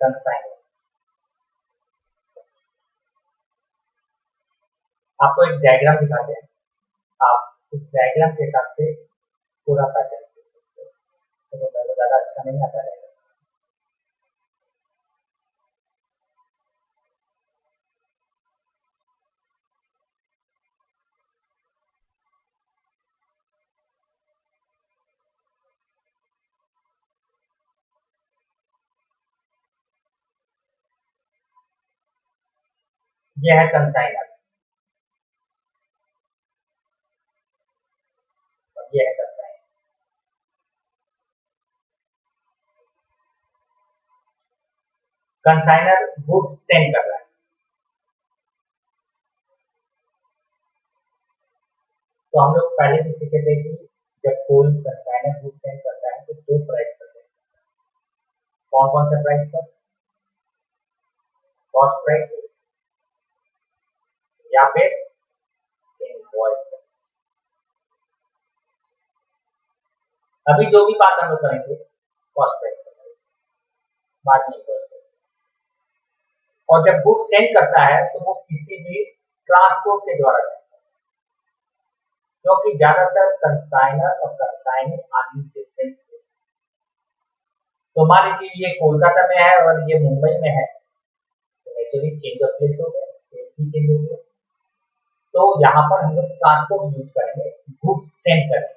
Consignor. आपको एक diagram दिखाते हैं, आप उस डायग्राम के हिसाब से पूरा पैटर्न सीख सकते हो। तो पहले ज्यादा अच्छा नहीं आता है। यह है कंसाइनर और यह है कंसाइनर। कंसाइनर गुड्स सेंड कर रहा है, तो हम लोग पहले भी सीखे थे कि जब कोई कंसाइनर गुड्स सेंड करता है तो दो प्राइस पर सेंड करता है। कौन कौन सा प्राइस पर? कॉस्ट प्राइस या फिर इनवॉइस प्राइस। अभी जो भी बात हम लोग करेंगे कॉस्ट प्राइस पर, बाद में इनवॉइस प्राइस। और जब गुड्स सेंड करता है तो वो किसी भी ट्रांसपोर्ट के द्वारा सेंड करता है, क्योंकि ज्यादातर कंसाइनर और कंसाइनिंग आदमी डिफरेंट प्लेस। तो मान लीजिए ये कोलकाता में है और ये मुंबई में है, तो एक्चुअली चेंज ऑफ प्लेस हो गया, स्टेट भी चेंज हो गया। तो यहाँ पर हम लोग ट्रांसपोर्ट यूज करेंगे गुड्स सेंड करने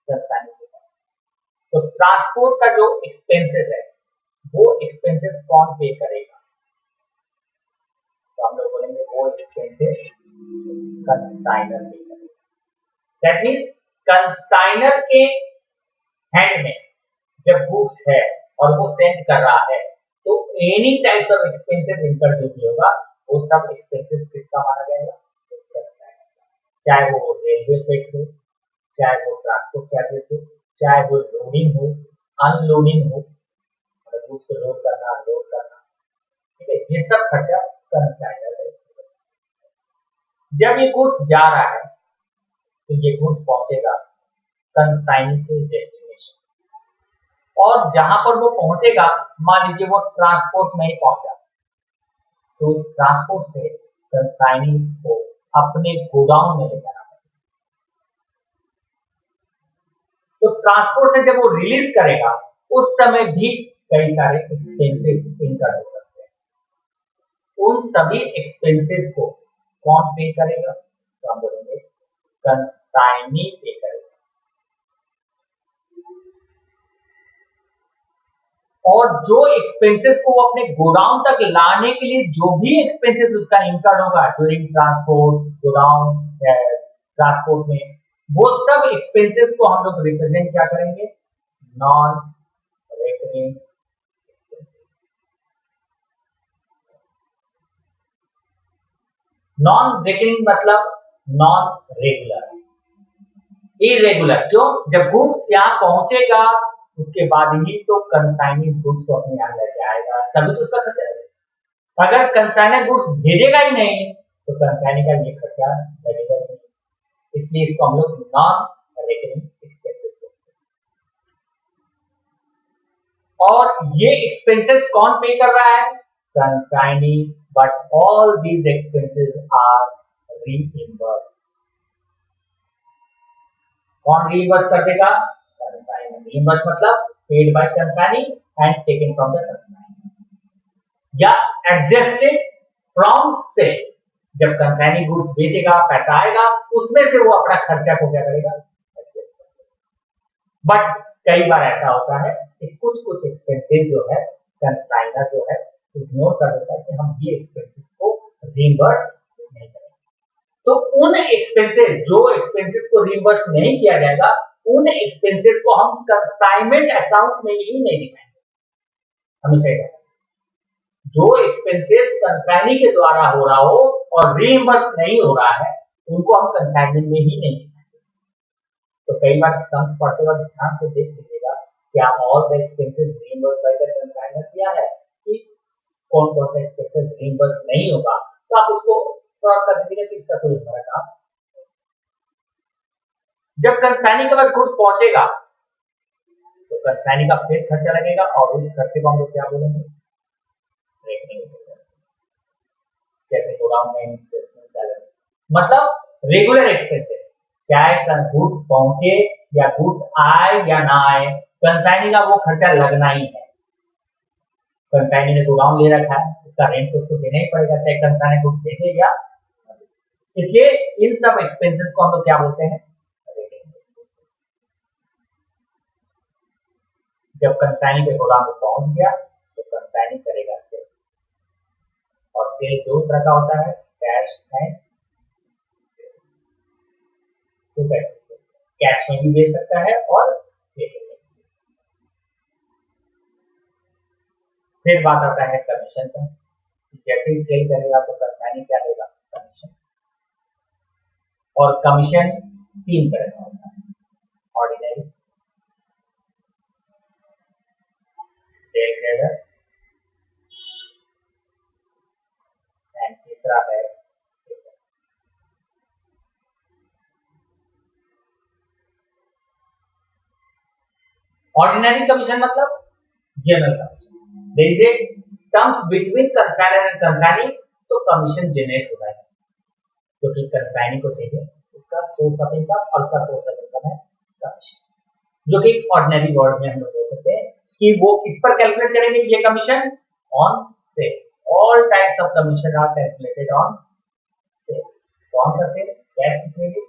कंसाइनिंग के बाद। तो ट्रांसपोर्ट का जो एक्सपेंसेस है वो एक्सपेंसेस कौन पे करेगा? तो हम लोग बोलेंगे वो एक्सपेंसेस कंसाइनर पे करेगा। दैट मीन्स कंसाइनर के हैंड में जब गुड्स है और वो सेंड कर रहा है तो एनी टाइप्स ऑफ एक्सपेंसेस इनकर जो भी होगा वो सब एक्सपेंसेस किसका माना जाएगा? चाहे वो रेलवे फेट हो, चाहे वो ट्रांसपोर्ट चार्जेस हो, चाहे वो लोडिंग हो, अनलोडिंग हो, गुड्स को लोड करना अनलोड करना, ठीक है, ये सब खर्चा कंसाइनर है। जब ये गुड्स जा रहा है तो ये गुड्स पहुंचेगा कंसाइनिंग के डेस्टिनेशन, और जहां पर वो पहुंचेगा मान लीजिए वो ट्रांसपोर्ट में ही पहुंचा, तो उस ट्रांसपोर्ट से कंसाइनिंग को अपने गोदाम में लेकर आना। तो ट्रांसपोर्ट से जब वो रिलीज करेगा उस समय भी कई सारे एक्सपेंसेस इनकर हो सकते हैं। उन सभी एक्सपेंसेस को कौन पे करेगा? तो हम बोलेंगे कंसाइनी पे करेगा। और जो एक्सपेंसेस को वो अपने गोडाउन तक लाने के लिए जो भी एक्सपेंसेस उसका इनकर्ड होगा ड्यूरिंग ट्रांसपोर्ट, गोडाउन ट्रांसपोर्ट में, वो सब एक्सपेंसेस को हम लोग रिप्रेजेंट क्या करेंगे? Non recurring expenses. Non recurring मतलब नॉन रेगुलर, इरेगुलर। क्यों? जब गुड्स यहाँ पहुंचेगा उसके बाद ही तो कंसाइनिंग गुड्स को अपने यहाँ लेके आएगा, तभी तो उसका खर्चा लगेगा। अगर कंसाइनर गुड्स भेजेगा ही नहीं तो कंसाइनिंग का ये खर्चा लगेगा नहीं। इसलिए इसको हम लोग नॉन रेकरिंग एक्सपेंसेस बोलते हैं। और ये एक्सपेंसेस कौन पे कर रहा है? Consigning, but all these expenses are reimbursed. कौन रीइंबर्स कर देगा? कंसाइनर। रीइंबर्स मतलब paid by consigning and taken from the consignor, या एडजस्टेड फ्रॉम से। जब कंसाइनिंग गुड्स बेचेगा पैसा आएगा उसमें से वो अपना खर्चा को क्या करेगा? एडजस्ट करेगा। बट कई बार ऐसा होता है कि कुछ कुछ एक्सपेंसेस जो है कंसाइनर जो है इग्नोर कर देता है कि हम ये एक्सपेंसेस को रीइंबर्स नहीं करेंगे। तो उन एक्सपेंसेस, जो एक्सपेंसेस को रीइंबर्स नहीं किया जाएगा, उन एक्सपेंसेस को हम कंसाइनमेंट अकाउंट में ही नहीं दिखाएंगे हमेशा। जो एक्सपेंसेस कंसाइनिंग के द्वारा हो रहा हो और रीइंबर्स नहीं हो रहा है उनको हम कंसाइनमेंट में ही नहीं दिखाएंगे। तो कई बार सम्स पढ़ते वक्त ध्यान से देख लीजिएगा, क्या all the expenses reimburse by the consigner किया है, कि कौन कौन सा एक्सपेंसेस रीइंबर्स नहीं होगा, तो आप उसको क्रॉस कर दीजिएगा कि इसका कोई हमारा काम। जब कंसाइनिंग के पास गुड्स पहुंचेगा तो कंसाइनिंग का फिर खर्चा लगेगा, और उस खर्चे को हम लोग क्या बोलेंगे? जैसे गोडाउन में सैलरी, मतलब रेगुलर एक्सपेंसेस, चाहे गुड्स पहुंचे या गुड्स आए या ना आए, कंसाइनी का वो खर्चा लगना ही है। कंसाइनी ने गोडाउन ले रखा है, उसका रेंट तो उसको देना ही पड़ेगा, चाहे कंसाइनी गुड्स देंगे या, इसलिए इन सब एक्सपेंसेस को हम लोग क्या बोलते हैं, रेगुलर एक्सपेंसेस। जब कंसाइनी के गोडाउन में पहुंच गया तो कंसाइनी करेगा सेल, और सेल दो तरह का होता है, कैश एंड कैश में भी बेच सकता है और क्रेडिट में भी बेच सकता है। फिर बात आता है कमीशन का, जैसे ही सेल करेगा तो कंसाइनी क्या देगा, कमीशन। और कमीशन तीन तरह का होता है, ऑर्डिनरी, सेल ट्रेडर एंड तीसरा है स्पेशल। ऑर्डिनरी कमीशन मतलब general commission, there is a terms between consigner and consignee, तो कमीशन जनरेट होता है क्योंकि कंसाइनी को चाहिए उसका सोर्स ऑफ इनकम, और उसका सोर्स ऑफ इनकम है कमीशन, जो कि ऑर्डिनरी वर्ड में हम लोग बोल सकते हैं कि वो किस पर कैलकुलेट करेंगे ये commission, on sale. All types of commission are calculated on sale. कौन सा सेल, कैश क्रेडिट,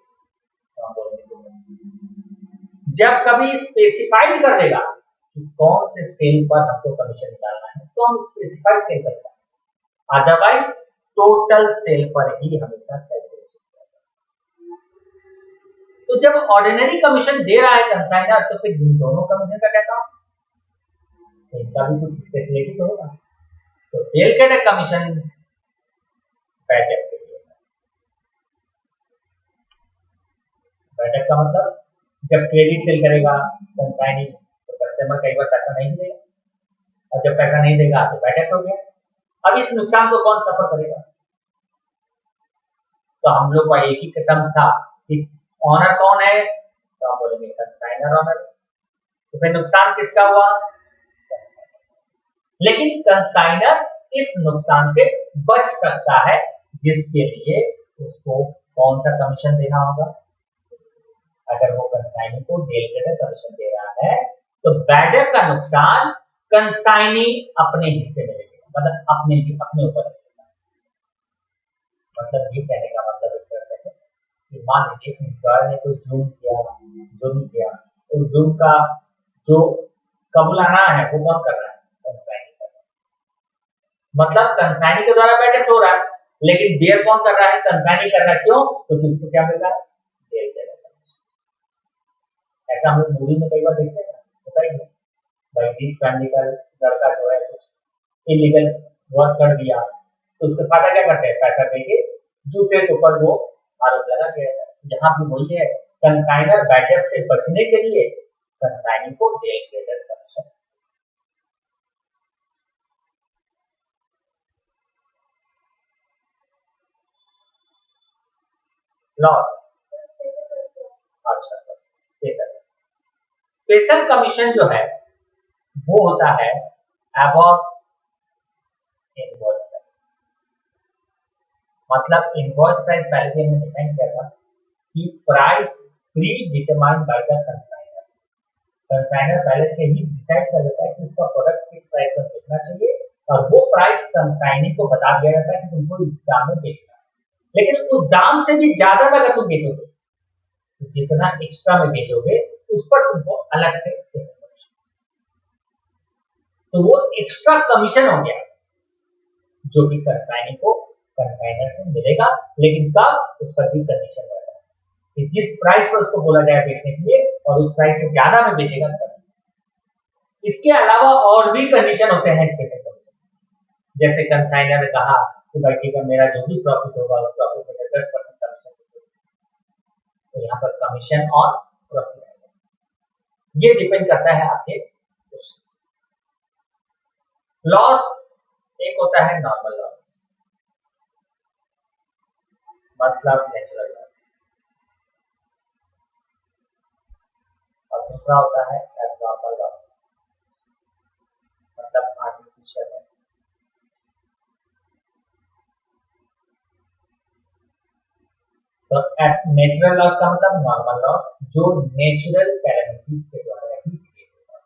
हम बोलेंगे जब कभी स्पेसिफाइड कर देगा कि कौन से सेल पर हमको कमीशन निकालना है तो हम स्पेसिफाइड सेल करेंगे, अदरवाइज टोटल सेल पर ही हमेशा कैलकुलेशन करेगा। तो जब ऑर्डिनरी कमीशन दे रहा है कंसाइनर तो फिर इन दोनों कमीशन का क्या काम, तो इनका भी कुछ स्पेशलिटी तो होगा। तो डेलकेटेड कमीशन बैठक के लिए, बैठक का मतलब जब क्रेडिट सेल करेगा कंसाइनी तो कस्टमर कई बार पैसा नहीं देगा, और जब पैसा नहीं देगा तो बैठक हो गया। अब इस नुकसान को कौन सफर करेगा, तो हम लोग का एक ही टर्म था कि ऑनर कौन है, तो हम बोलेंगे कंसाइनर ऑनर। तो फिर नुकसान किसका हुआ, लेकिन कंसाइनर इस नुकसान से बच सकता है जिसके लिए उसको कौन सा कमीशन देना होगा। अगर वो कंसाइनी को डेलकेटेड कमीशन दे रहा है तो बैडर का नुकसान कंसाइनी अपने हिस्से में लेगा, मतलब अपने ऊपर लेगा। मतलब ये कहने का मतलब इस तरह से कि मान लीजिए एम्प्लॉयर ने कोई जुर्म किया, उस जुर्म का जो कबूलाना है वो कौन कर रहा है, कंसाइनी कर रहा है। मतलब कंसाइनी के द्वारा बैठक हो रहा है, लेकिन बेयर कौन कर रहा है, कंसाइनी कर रहा है। क्यों, क्योंकि उसको क्या मिल रहा है, बेयर दे रहा है। ऐसा हम लोग मूवी में कई बार देखते हैं, होता ही है भाई, जिस फैमिली का लड़का जो है कुछ इलीगल वर्क कर दिया तो उसके फादर क्या करते हैं, पैसा देके दूसरे के ऊपर वो आरोप लगा दिया है। यहाँ भी वही है, कंसाइनर बैठक से बचने के लिए कंसाइनी को डेलकेटेड कमीशन। लॉस, अच्छा, स्पेशल स्पेशल कमीशन जो है वो होता है अबव इनवॉइस प्राइस। मतलब इनवॉइस प्राइस पहले भी हमने डिफाइन किया था कि price pre determined by the consigner. Consigner पहले से ही डिसाइड कर लेता है कि उसका प्रोडक्ट किस प्राइस पर बेचना चाहिए, और वो प्राइस कंसाइनी को बता दिया जाता है कि तुमको इस दाम में बेचना है। लेकिन उस दाम से भी ज्यादा अगर तुम बेचोगे, तो जितना एक्स्ट्रा में बेचोगे उस पर तुमको अलग से स्पेशल कमीशन, तो वो एक्स्ट्रा कमीशन हो गया जो कि कंसाइनी को कंसाइनर से मिलेगा। लेकिन कब, उस पर भी कंडीशन रहता है कि जिस प्राइस पर उसको बोला जाए बेचने के लिए और उस प्राइस से ज्यादा में बेचेगा तब। इसके अलावा और भी कंडीशन होते हैं स्पेशल कमीशन, जैसे कंसाइनर ने कहा कि भाई ठीक है, मेरा जो भी प्रॉफिट होगा उस प्रॉफिट में से 10% कमीशन, तो यहाँ पर कमीशन और प्रॉफिट ये डिपेंड करता है आपके क्वेश्चन। लॉस एक होता है नॉर्मल लॉस, मतलब नेचुरल लॉस, और दूसरा होता है एब्नॉर्मल लॉस, मतलब आर्टिफिशियल लॉस। तो नेचुरल लॉस का मतलब नॉर्मल लॉस, जो नेचुरल कैलेमिटीज के द्वारा ही क्रिएट होता है,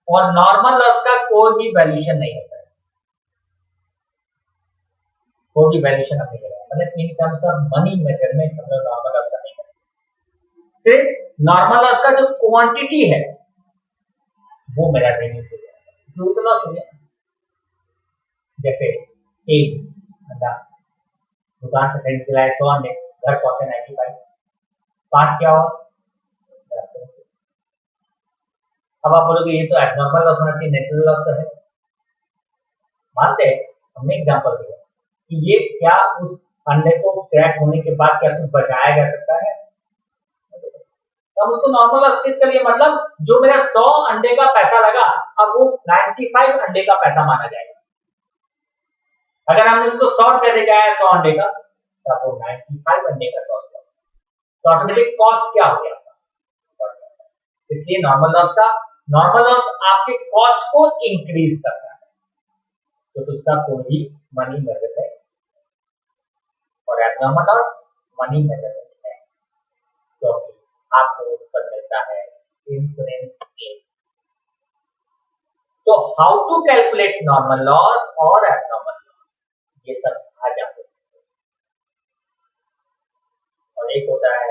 और नॉर्मल लॉस का कोई भी वैल्यूएशन नहीं होता है, कोई भी वैल्यूएशन नहीं होता, मतलब इन टर्म्स ऑफ मनी मेजरमेंट हम लोग नॉर्मल लॉस का नहीं करते। सिर्फ नॉर्मल लॉस का जो क्वांटिटी है वो मेरा रिड्यूस हो जाएगा, जो तो लॉस हो गया। जैसे एक बंदा दुकान से खरीद के लाए 100 अंडे, घर पहुंचे 95, 5 क्या हुआ? अब आप बोलोगे ये तो एबनॉर्मल लॉस होना चाहिए, नेचुरल लॉस तो है। मानते हैं, हमने एग्जांपल दिया कि ये क्या उस अंडे को क्रैक होने के बाद क्या कुछ बचाया जा सकता है? तो हम उसको नॉर्मल लॉस ट्रीट करिए, मतलब जो मेरा 100 अंडे का पैसा लगा अब वो 95 अंडे का पैसा माना जाएगा। अगर हमने उसको 100 रुपए दे गया है 100 अंडे का, तो वो 95 अंडे का 100 रुपया, तो ऑटोमेटिक कॉस्ट क्या हो गया? इसलिए नॉर्मल लॉस आपके कॉस्ट को इंक्रीज करता है, तो उसका कोई भी मनी मेजरमेंट है, और एबनॉर्मल लॉस मनी मेजरमेंट है, तो आपको उस पर मिलता है इंश्योरेंस क्लेम। तो how to calculate normal loss और एबनॉर्मल लॉस, ये सब आज आप देख सकते हैं। और एक होता है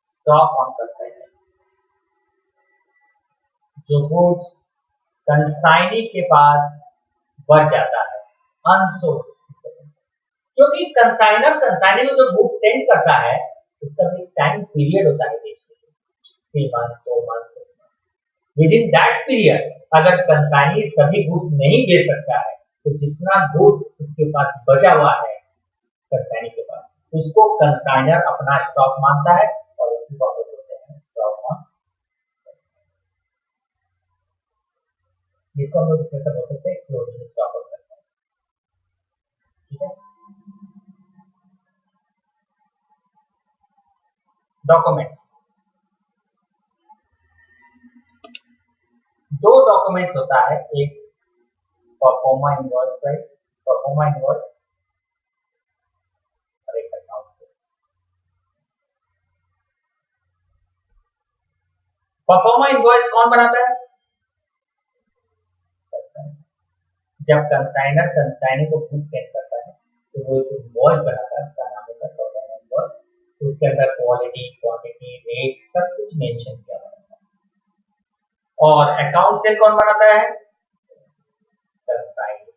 स्टॉक ऑन कंसाइनमेंट, जो गुड्स कंसाइनी के पास बढ़ जाता है अनसोल्ड, क्योंकि कंसाइनर कंसाइनी को जो गुड्स सेंड करता है उसका भी टाइम पीरियड होता है, 3 month 4 month 6 month. With in that period अगर कंसाइनी सभी गुड्स नहीं बेच सकता है, तो जितना गुड्स उसके पास बचा हुआ है कंसाइनी के पास, उसको कंसाइनर अपना स्टॉक मानता है, और उसी को बोलते हैं स्टॉक ऑन, जिसको हम लोग कैसे बोल सकते हैं क्लोजिंग स्टॉक होता है। ठीक है, डॉक्यूमेंट्स, 2 डॉक्यूमेंट्स होता है, एक proforma invoice price, proforma invoice, और एक अकाउंट से। परफॉर्मा इनवॉइस कौन बनाता है? जब कंसाइनर कंसाइनी को गुड सेंड करता है तो वो एक इनवॉइस बनाता है, उसका नाम होता है परफॉर्मा इनवॉइस, तो उसके अंदर क्वालिटी, क्वांटिटी, रेट सब कुछ मेंशन किया होता है। और अकाउंट सेल कौन बनाता है? कंसाइनी।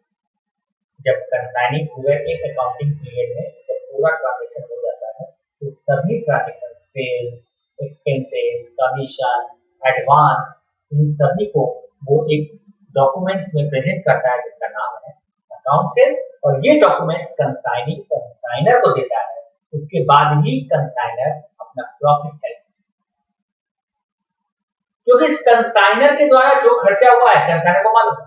जब कंसाइनी पूरे एक अकाउंटिंग पीरियड में जब पूरा ट्रांजैक्शन हो जाता है, तो सभी transaction, sales, expenses, commission, advance, इन सभी को वो एक डॉक्यूमेंट्स में प्रेजेंट करता है, जिसका नाम है अकाउंट सेल्स, और ये डॉक्यूमेंट्स कंसाइनी कंसाइनर को देता है, उसके बाद ही कंसाइनर अपना प्रॉफिट कैलकुलेशन, क्योंकि कंसाइनर के द्वारा जो खर्चा हुआ है कंसाइनर को मालूम है,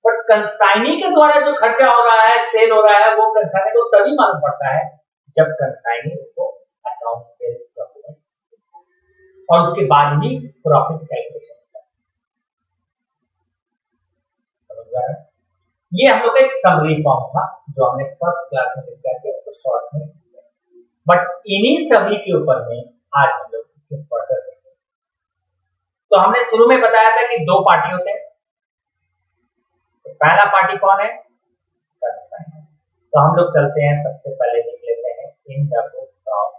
बट कंसाइनी के द्वारा जो खर्चा हो रहा है, सेल हो रहा है, वो कंसाइनर को तभी मालूम पड़ता है जब कंसाइनी उसको अकाउंट सेल्स डॉक्यूमेंट्स, और उसके बाद ही प्रॉफिट कैलकुलेशन होता है। ये हम लोग का एक समरी फॉर्म था जो हमने फर्स्ट क्लास में डिस्कस किया, तो शॉर्ट में, बट इन्हीं सभी के ऊपर में आज हम लोग इसके फर्दर देखेंगे। तो हमने शुरू में बताया था कि 2 पार्टी होते हैं, तो पहला पार्टी कौन है? कंसाइनर। तो हम लोग चलते हैं, सबसे पहले लिख लेते हैं in the books of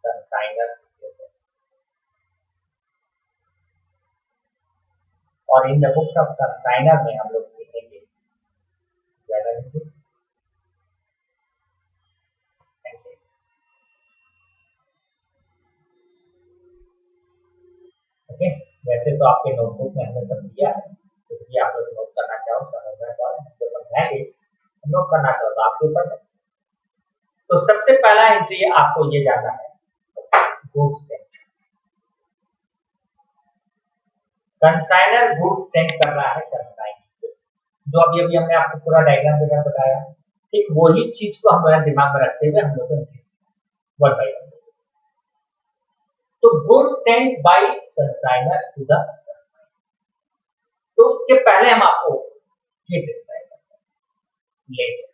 consignors, और in the books of consignor में हम लोग सीखेंगे ओके। वैसे तो आपके नोटबुक में हमने सब दिया है, तो यदि आप लोग नोट करना चाहो, समझना चाहो, तो समझाएंगे, नोट करना चाहो तो आपके ऊपर है। तो सबसे पहला एंट्री आपको ये जानना है, goods sent. Consigner goods send कर रहा है कंसाइनी को, जो अभी अभी हमने आपको पूरा डायग्राम देकर बताया, ठीक वही चीज को हम लोग दिमाग में रखते हुए हम लोग को वन बाय वन। तो goods sent by consigner to the consigner, तो उसके पहले हम आपको ये डिस्क्राइब करते हैं लेटर।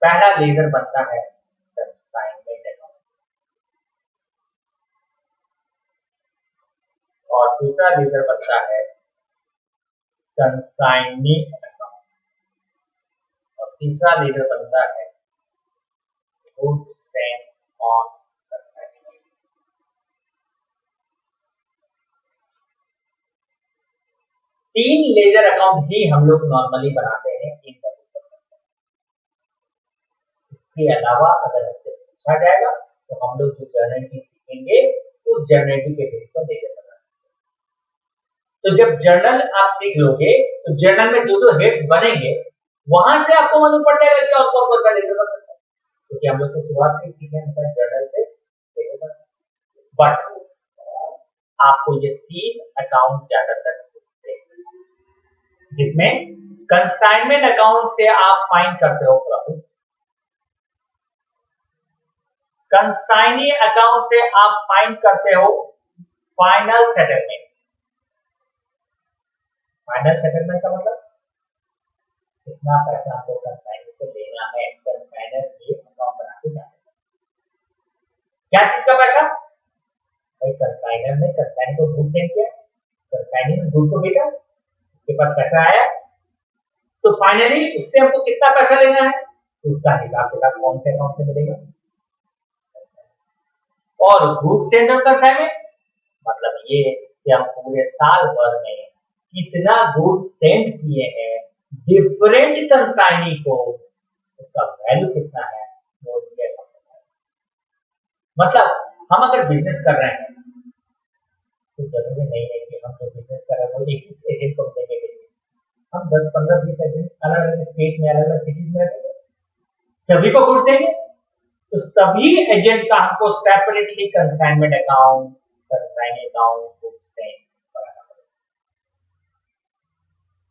पहला लेजर बनता है कंसाइनमेंट अकाउंट और दूसरा लेजर बनता है कंसाइनी अकाउंट और तीसरा लेजर बनता है गुड्स सेंट ऑन कंसाइनमेंट। तीन लेजर अकाउंट ही हम लोग नॉर्मली बनाते हैं इन कंप्यूटर में। इसके अलावा अगर हमसे पूछा जाएगा तो हम लोग जो जर्नल की सीखेंगे उस जर्नल के बेस पर लेजर बना सकते हैं। तो जब जर्नल आप सीख लोगे तो जर्नल में जो जो हेड्स बनेंगे वहां से आपको मालूम पड़ जाएगा कि और कौन कौन सा लेजर बन सकता है, क्योंकि हम लोग तो शुरुआत से ही सीखे हैं जर्नल से लेजर बना। बट आपको ये तीन अकाउंट ज्यादातर जिसमें कंसाइनमेंट अकाउंट से आप फाइंड करते हो प्रॉफिट, कंसाइनी अकाउंट से आप फाइंड करते हो फाइनल सेटलमेंट। फाइनल सेटलमेंट का मतलब कितना पैसा आपको कंसाइनर से लेना है, कंसाइनर ये अकाउंट बना के जाना है। क्या चीज का पैसा भाई? कंसाइनर ने कंसाइनर को गुड सेंड किया, कंसाइनर ने गुड को भेजा, के पास पैसा आया, तो फाइनली उससे हमको कितना पैसा लेना है उसका हिसाब किताब कौन से अकाउंट से मिलेगा। और गुड सेंड और कंसाइनमेंट मतलब ये कि हम पूरे साल भर में कितना गुड सेंड किए हैं डिफरेंट कंसाइनी को, उसका वैल्यू कितना है वो दिया जाता है। मतलब हम अगर बिजनेस कर रहे हैं तो जरूरी नहीं है कि हम जो बिजनेस कर रहे हैं वो एक ही एजेंट को देंगे बेचेंगे। हम 10, 15, 20 एजेंट अलग अलग स्टेट में अलग अलग सिटीज में रहेंगे, सभी को गुड्स देंगे, तो सभी एजेंट का हमको separately consignment account, consignee account, goods send बनाना पड़ेगा।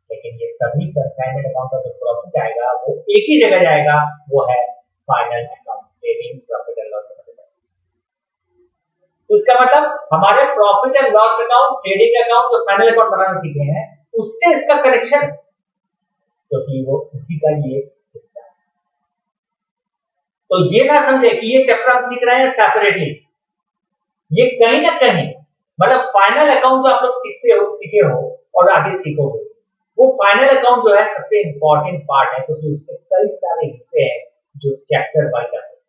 लेकिन ये सभी कंसाइनमेंट अकाउंट का जो प्रॉफिट आएगा वो एक ही जगह जाएगा, वो है final account, trading profit and loss account. तो इसका मतलब हमारे profit and loss account, trading account जो फाइनल अकाउंट बनाना सीखे हैं उससे इसका कनेक्शन, क्योंकि वो उसी का ये हिस्सा है। तो ये ना समझे कि ये चैप्टर हम सीख रहे हैं सेपरेटली, ये कहीं ना कहीं मतलब फाइनल अकाउंट जो आप लोग सीखे हो और आगे सीखोगे, वो फाइनल अकाउंट जो है सबसे इंपॉर्टेंट पार्ट है, क्योंकि उसके कई सारे हिस्से हैं जो चैप्टर वाइज आते हैं,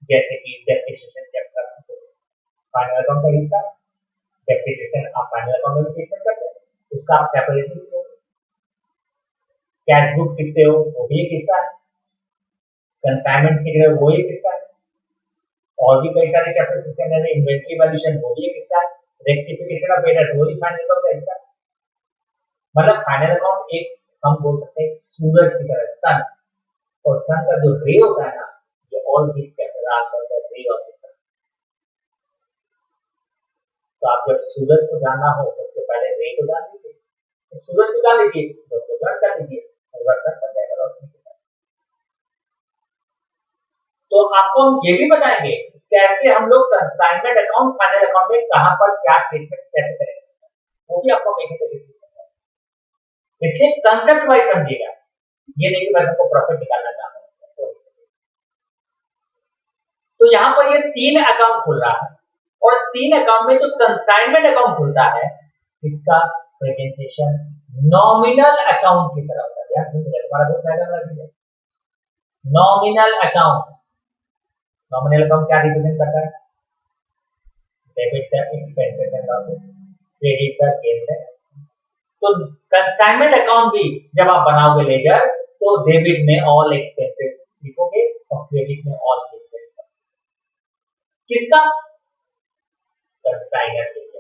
जैसे कि डेप्रिसिएशन चैप्टर सीखोगे, फाइनल अकाउंट का हिस्सा डेप्रिसिएशन आप फाइनल अकाउंट में ट्रीटमेंट करते हैं, उसका आप सेपरेटली सीखोगे। कैश बुक सीखते हो वो भी एक हिस्सा है, कंसाइनमेंट सीख रहे हो वो एक हिस्सा है, और भी कई सारे चैप्टर्स इसके अंदर है, इन्वेंटरी वैल्यूएशन वो भी एक हिस्सा है, रेक्टिफिकेशन ऑफ एरर्स वो भी फाइनल अकाउंट का हिस्सा है। मतलब फाइनल अकाउंट एक हम बोल सकते हैं सूरज की तरह, सन, और सन का जो रे होता है ना, ये all this chapter are called the ray of the sun. तो आप जब सूरज को जानना हो तो उसके पहले रे को जान लीजिए, तो सूरज को जान लीजिए तो उसको ज्वाइन कर लीजिए, सन बन जाएगा रोशनी के साथ। तो आपको हम ये भी बताएंगे कैसे हम लोग कंसाइनमेंट अकाउंट फाइनल अकाउंट में कहां पर क्या ट्रीटमेंट कैसे करेंगे, वो भी आपको एक तरीके से समझाएंगे। इसलिए कंसेप्ट वाइज समझिएगा, ये नहीं कि बस आपको प्रॉफिट निकालना चाहता हूं। तो यहां पर ये तीन अकाउंट खुल रहा है, और तीन अकाउंट में जो कंसाइनमेंट अकाउंट खुलता है इसका प्रेजेंटेशन नॉमिनल अकाउंट की तरह होता है। तुम्हारा बहुत फायदा लगेगा। नॉमिनल अकाउंट, नॉमिनल अकाउंट क्या रिप्रेजेंट करता है? डेबिट का एक्सपेंसेस एंड लॉसेस, क्रेडिट का गेन्स है। तो कंसाइनमेंट अकाउंट भी जब आप बनाओगे लेजर तो डेबिट में ऑल एक्सपेंसेस लिखोगे और क्रेडिट में ऑल गेन्स लिखोगे। किसका? कंसाइनर के लिए।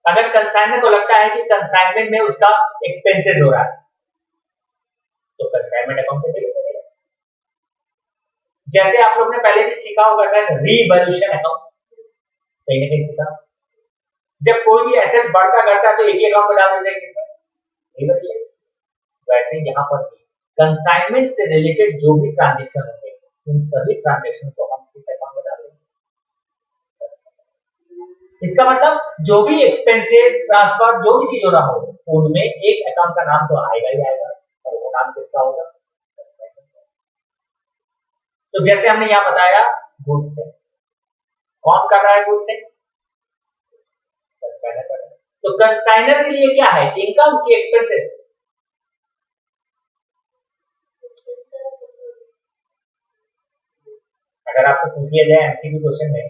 अगर कंसाइनर को लगता है कि कंसाइनमेंट में उसका एक्सपेंसेस हो रहा है तो कंसाइनमेंट अकाउंट पे डेबिट करेगा। जैसे आप लोग ने पहले भी सीखा होगा शायद रीवैल्यूएशन अकाउंट, कहीं ना कहीं सीखा। जब कोई भी एसेट्स बढ़ता घटता है तो एक ही अकाउंट में डाल देते हैं, किसमें? रीवैल्यूएशन। वैसे यहां पर भी कंसाइनमेंट से रिलेटेड जो भी ट्रांजैक्शन होंगे उन सभी ट्रांजैक्शन को हम किस अकाउंट में डाल देंगे? इसका मतलब जो भी एक्सपेंसेस, ट्रांसफर, जो भी चीज हो रहा हो उनमें एक अकाउंट का नाम तो आएगा ही आएगा, और वो नाम किसका होगा? तो जैसे हमने यहाँ बताया गुड्स से कौन कर रहा है, गुड्स से कंसाइनर कर रहा है। तो कंसाइनर के लिए क्या है, इनकम की एक्सपेंसेस? अगर आपसे पूछ लिया जाए एमसीक्यू क्वेश्चन में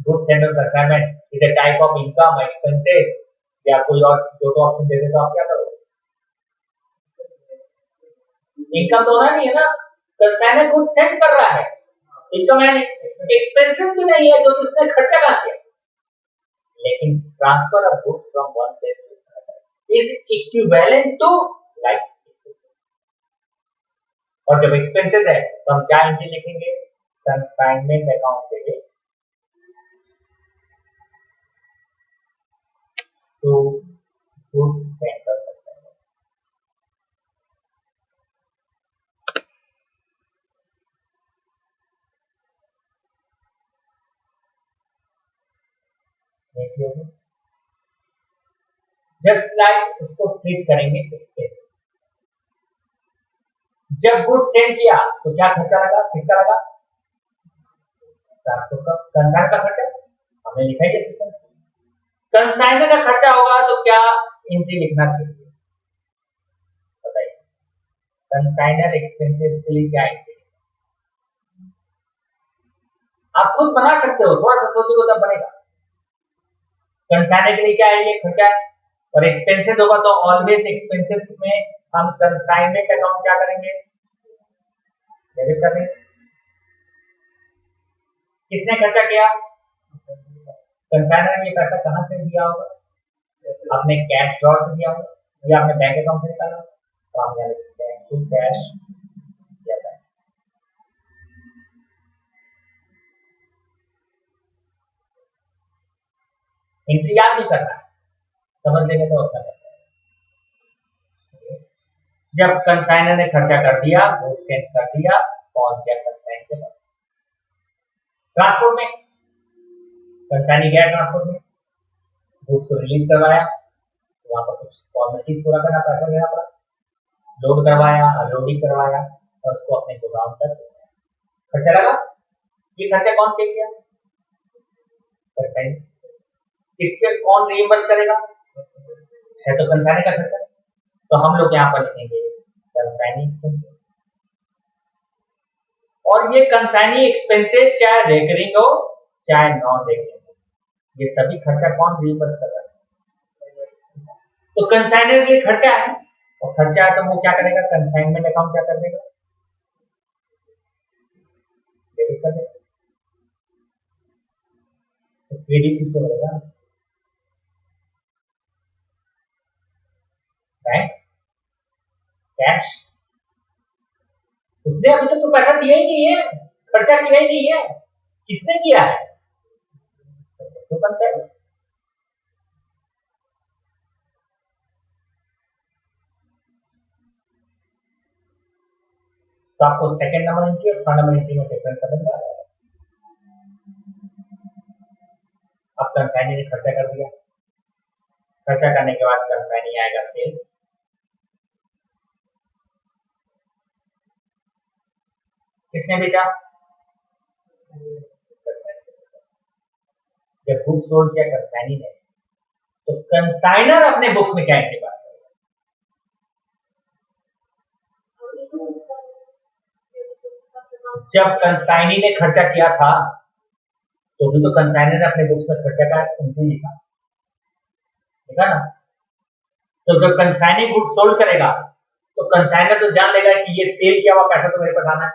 goods and consignment is a type of income expenses या कोई और दो तो ऑप्शन दे दे तो आप क्या करोगे? इनकम तो होना नहीं है ना, कंसाइनर गुड्स सेंड कर रहा है, इनकम एंड एक्सपेंसेस भी नहीं है, तो उसने खर्चा कहाँ किया। लेकिन transfer of goods from one place to another is equivalent to like expenses. और जब एक्सपेंसेस है तो हम क्या एंट्री लिखेंगे, कंसाइनमेंट अकाउंट के लिए तो गुड्स सेंड कर सकते हैं। जस्ट लाइक उसको ट्रीट करेंगे एक्सपेंस। जब गुड्स सेंड किया तो क्या खर्चा लगा, किसका लगा, ट्रांसपोर्ट का, कंसाइनर का खर्चा हमने लिखा है सीक्वेंस। कंसाइनर का खर्चा होगा तो क्या एंट्री लिखना चाहिए बताइए, कंसाइनर एक्सपेंसेस के लिए क्या एंट्री? आप खुद बना सकते हो, थोड़ा सा सोचोगे तब बनेगा। कंसाइनर के लिए क्या है, ये खर्चा है, और एक्सपेंसेस होगा तो ऑलवेज एक्सपेंसेस में हम कंसाइनमेंट अकाउंट क्या करेंगे, डेबिट करेंगे। किसने खर्चा किया, कंसाइनर ने ये पैसा कहां से दिया होगा, आपने कैश ड्रॉ से दिया होगा या आपने बैंक अकाउंट से निकाला, तो हम यहाँ लिखते हैं टू कैश या बैंक। एंट्री याद नहीं करना है, समझ लेंगे तो होता है। जब कंसाइनर ने खर्चा कर दिया, गुड्स सेंड कर दिया, पहुंच गया कंसाइन के पास। ट्रांसपोर्ट में कंसाइनी गया ट्रांसपोर्ट में, गुड्स को रिलीज करवाया, तो वहां पर कुछ फॉर्मेलिटीज पूरा करना, पैसा देना पड़ा, लोड करवाया, अनलोडिंग करवाया और उसको अपने गोदाम तक खर्चा लगा। ये खर्चा कौन पे किया, कंसाइन। इस पे कौन रीइंबर्स करेगा, है तो कंसाइनर का खर्चा, तो हम लोग यहाँ पर लिखेंगे कंसाइनी एक्सपेंसेस। और ये कंसाइनी एक्सपेंसेस चाहे रेकरिंग हो चाहे नॉन रेकरिंग हो, ये सभी खर्चा कौन रीइंबर्स कर रहा है, तो कंसाइनर के लिए खर्चा है, और खर्चा है तो वो क्या करेगा, कंसाइनमेंट अकाउंट क्या कर देगा, डेबिट कर देगा, तो क्रेडिट किसको बनेगा, बैंक कैश। उसने अभी तक तो पैसा दिया ही नहीं है, खर्चा किया ही नहीं है, किसने किया है, तो कंसाइनर। तो आपको सेकंड नंबर एंट्री और थर्ड नंबर एंट्री में डिफरेंस समझ में आ रहा है। अब कंसाइनी ने खर्चा कर दिया, खर्चा करने के बाद कंसाइनी आएगा सेल, किसने बेचा, जब बुक सोल्ड किया कंसाइनी ने, तो कंसाइनर अपने बुक्स में क्या एंट्री पास करेगा, जब कंसाइनी ने खर्चा किया था तो भी तो कंसाइनर ने अपने बुक्स में खर्चा का एंट्री लिखा, ठीक है ना। तो जब कंसाइनी गुड सोल्ड करेगा तो कंसाइनर तो जान लेगा कि ये सेल किया हुआ पैसा तो मेरे पास आना है,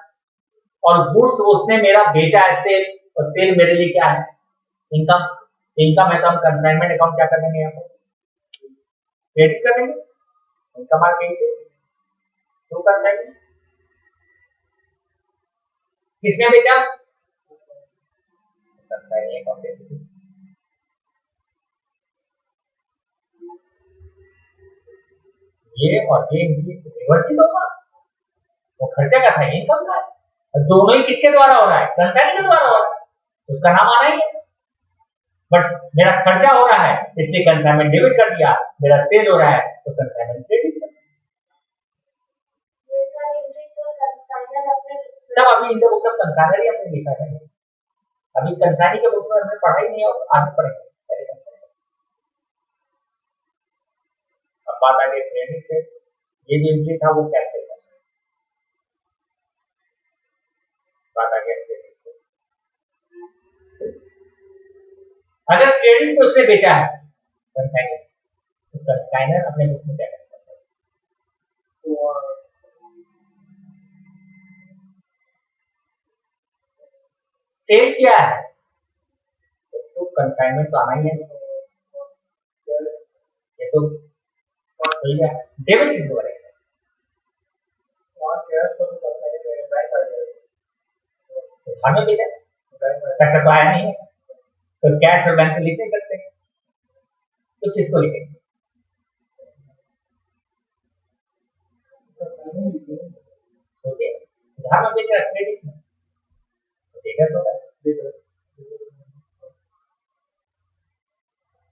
और गुड्स उसने मेरा बेचा है सेल, और सेल मेरे लिए क्या है, इनकम। इनकम है तो हम कंसाइनमेंट अकाउंट क्या कर देंगे, यहाँ पर क्रेडिट कर देंगे, इनकम आ गई तो कंसाइनमेंट। किसने बेचा, कंसाइनिंग अकाउंट। ये और ये रिवर्स ही तो हुआ, वो खर्चा का था, इनकम का, दोनों ही किसके द्वारा हो रहा है, कंसाइनिंग के द्वारा हो रहा है, तो उसका नाम आना ही है। बट मेरा खर्चा हो रहा है इसलिए कंसाइनमेंट डेबिट कर दिया, मेरा सेल हो रहा है तो कंसाइनमेंट क्रेडिट कर दिया। सब अभी इनके बुक सब कंसाइनर ही हमने लिखा है, अभी कंसाइनी के बुक्स में हमने पढ़ा ही नहीं और आगे पढ़ेंगे पहले कंसाइनी। अब बात आ गई क्रेडिट से, ये जो एंट्री था वो कैसे था, बात आ गया क्रेडिट से। अगर क्रेडिट को उसने बेचा है कंसाइनर, तो कंसाइनर अपने बुक्स में क्या करता है, सेल किया है तो कंसाइनमेंट तो आना ही है, ये तो ठीक है। डेबिट किसको करेंगे, हमें बेचा पैसा तो आया नहीं है, तो कैश और बैंक तो लिख नहीं सकते, तो किसको लिखेंगे, सोचिए उधार में बेच रहा है क्रेडिट में, तो डेटर्स होगा,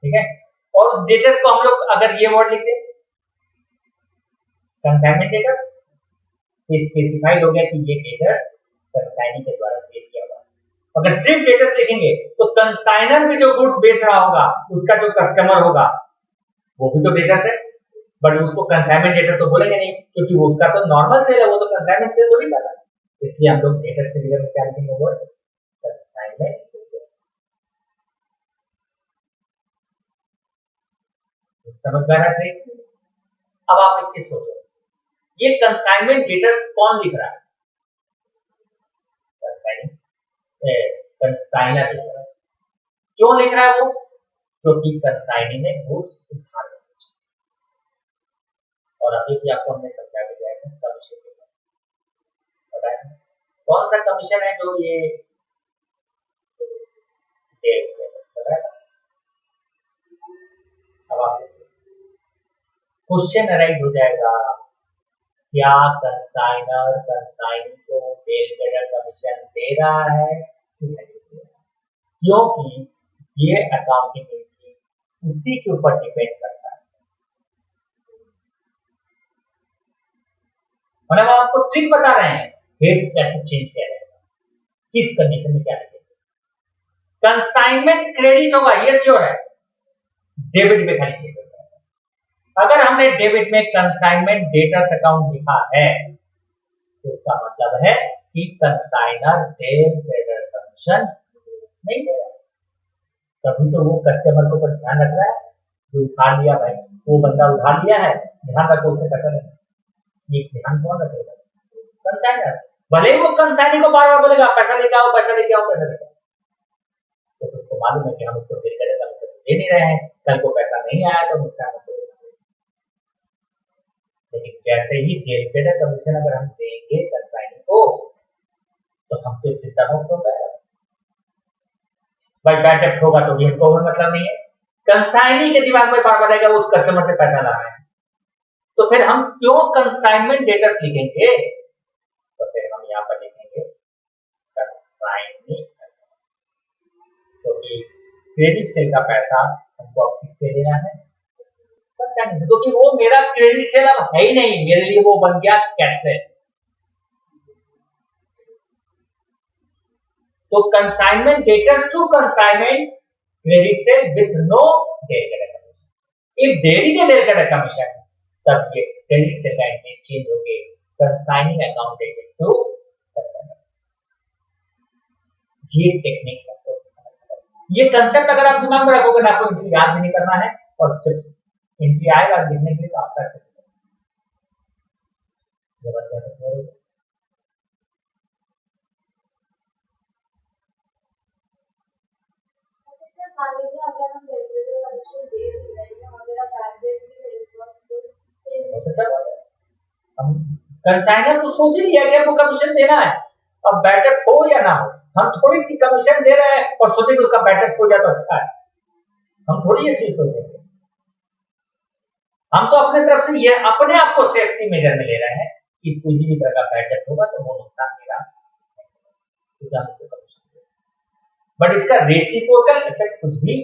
ठीक है। और उस डेटर्स को हम लोग अगर ये वर्ड लिख दें कंसाइनमेंट डेटर्स, तो स्पेसिफाइड हो गया कि ये डेटर्स कंसाइनी के द्वारा पे किया हुआ। अगर सिर्फ डेटर्स लिखेंगे तो कंसाइनर भी जो गुड्स बेच रहा होगा उसका जो कस्टमर होगा वो भी तो डेटर्स है, बट उसको कंसाइनमेंट डेटर्स तो बोलेंगे नहीं क्योंकि वो उसका तो नॉर्मल सेल है, वो तो कंसाइनमेंट सेल थोड़ी कर रहा है, इसलिए हम लोग डेटर्स के जगह में क्या लिखेंगे वर्ड कंसाइनमेंट डेटर्स। समझ में आ रहा है? अब आप एक चीज सोचो, ये कंसाइनमेंट डेटर्स कौन लिख रहा है, कंसाइनर लिख रहा है। क्यों लिख रहा है वो, क्योंकि कंसाइनी ने गुड्स उधार में बेचे, और अभी भी आपको हमने समझा के गया है कमीशन के बारे में, पता है कौन सा कमीशन है जो ये पता है। अब आप क्वेश्चन अराइज हो जाएगा, क्या कंसाइनर कंसाइनी को सेल ट्रेडर कमीशन दे रहा है कि नहीं दे रहा, क्योंकि ये अकाउंटिंग एंट्री उसी के ऊपर डिपेंड करता है। मतलब आपको ट्रिक बता रहे हैं हेड्स कैसे चेंज किया जाएगा, किस कंडीशन में क्या लिखेंगे। कंसाइनमेंट क्रेडिट होगा ये श्योर है, डेबिट में खाली चेंज होगा। अगर हमने डेबिट में कंसाइनमेंट डेटर्स अकाउंट लिखा है तो इसका मतलब है कि कंसाइनर सेल ट्रेडर कमीशन नहीं दे रहा, तभी तो वो कस्टमर के ऊपर ध्यान रख रहा है, जो उधार लिया भाई वो बंदा उधार लिया है, ध्यान रखो उससे पैसा नहीं, ये ध्यान कौन रखेगा, कंसाइनर। भले ही वो कंसाइनी को बार बार बोलेगा पैसा लेके आओ पैसा लेके आओ पैसा लेके आओ, तो उसको मालूम है कि हम उसको सेल ट्रेडर कमीशन दे नहीं रहे हैं, कल को पैसा नहीं आया तो नुकसान हमको देना। लेकिन जैसे ही सेल ट्रेडर कमीशन अगर हम देंगे कंसाइनी को तो हम तो चिंता मुक्त हो गए, भाई बैड डेब्ट होगा तो भी हमको मतलब नहीं है, कंसाइनी के दिमाग में बार बार रहेगा उस कस्टमर से पैसा ला रहा है, तो फिर हम क्यों कंसाइनमेंट डेटर्स लिखेंगे, तो फिर हम यहाँ पर लिखेंगे कंसाइनी, क्योंकि क्रेडिट सेल का पैसा हमको अब किससे लेना है, कंसाइनी से, क्योंकि वो मेरा क्रेडिट सेल अब है ही नहीं, मेरे लिए वो बन गया कैसे। तो consignment debtors to consignment credit sale with no del credit commission, if there is a del credit commission तब ये क्रेडिट सेल का एंट्री चेंज होके consigning account debit to consignment. ये टेक्निक सबको, ये कंसेप्ट अगर आप दिमाग में रखोगे ना आपको एंट्री याद भी नहीं करना है, और जब एंट्री आएगा लिखने के लिए तो आप कर सकते हैं। मान लीजिए अगर हम रेगुलर कमीशन दे भी रहे हैं और मेरा बैड डेट भी है, हम कंसाइनर तो सोच ही लिया कि हमको कमीशन देना है, अब बैड डेट हो या ना हो, हम थोड़ी सी कमीशन दे रहे हैं और सोचे कि उसका बैड डेट हो जाए तो अच्छा है, हम थोड़ी ये चीज सोचेंगे, हम तो अपने तरफ से ये अपने आप को सेफ्टी मेजर में ले रहे हैं कि किसी भी तरह का बैड डेट होगा तो वो नुकसान मेरा नहीं, बट इसका रेसिप्रोकल इफेक्ट कुछ भी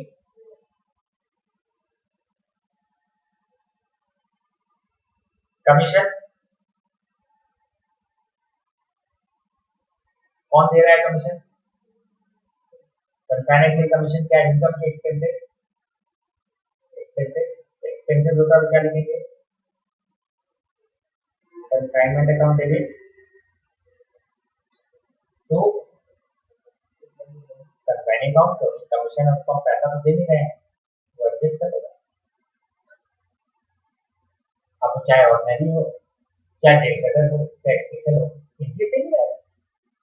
कमीशन कौन दे रहा है कमीशन? कंसाइनर के लिए कमीशन क्या है? इनकम के एक्सपेंसेस, एक्सपेंसेस होता है तो क्या लिखेंगे? Consignment account debit to consigning account, तो कमीशन उसको हम पैसा तो दे नहीं रहे हैं, वो एडजस्ट कर लेगा। अब चाहे ऑर्डिनरी हो, चाहे डेबिटर हो, चाहे स्पेशल हो, इनके से ही रहेगा,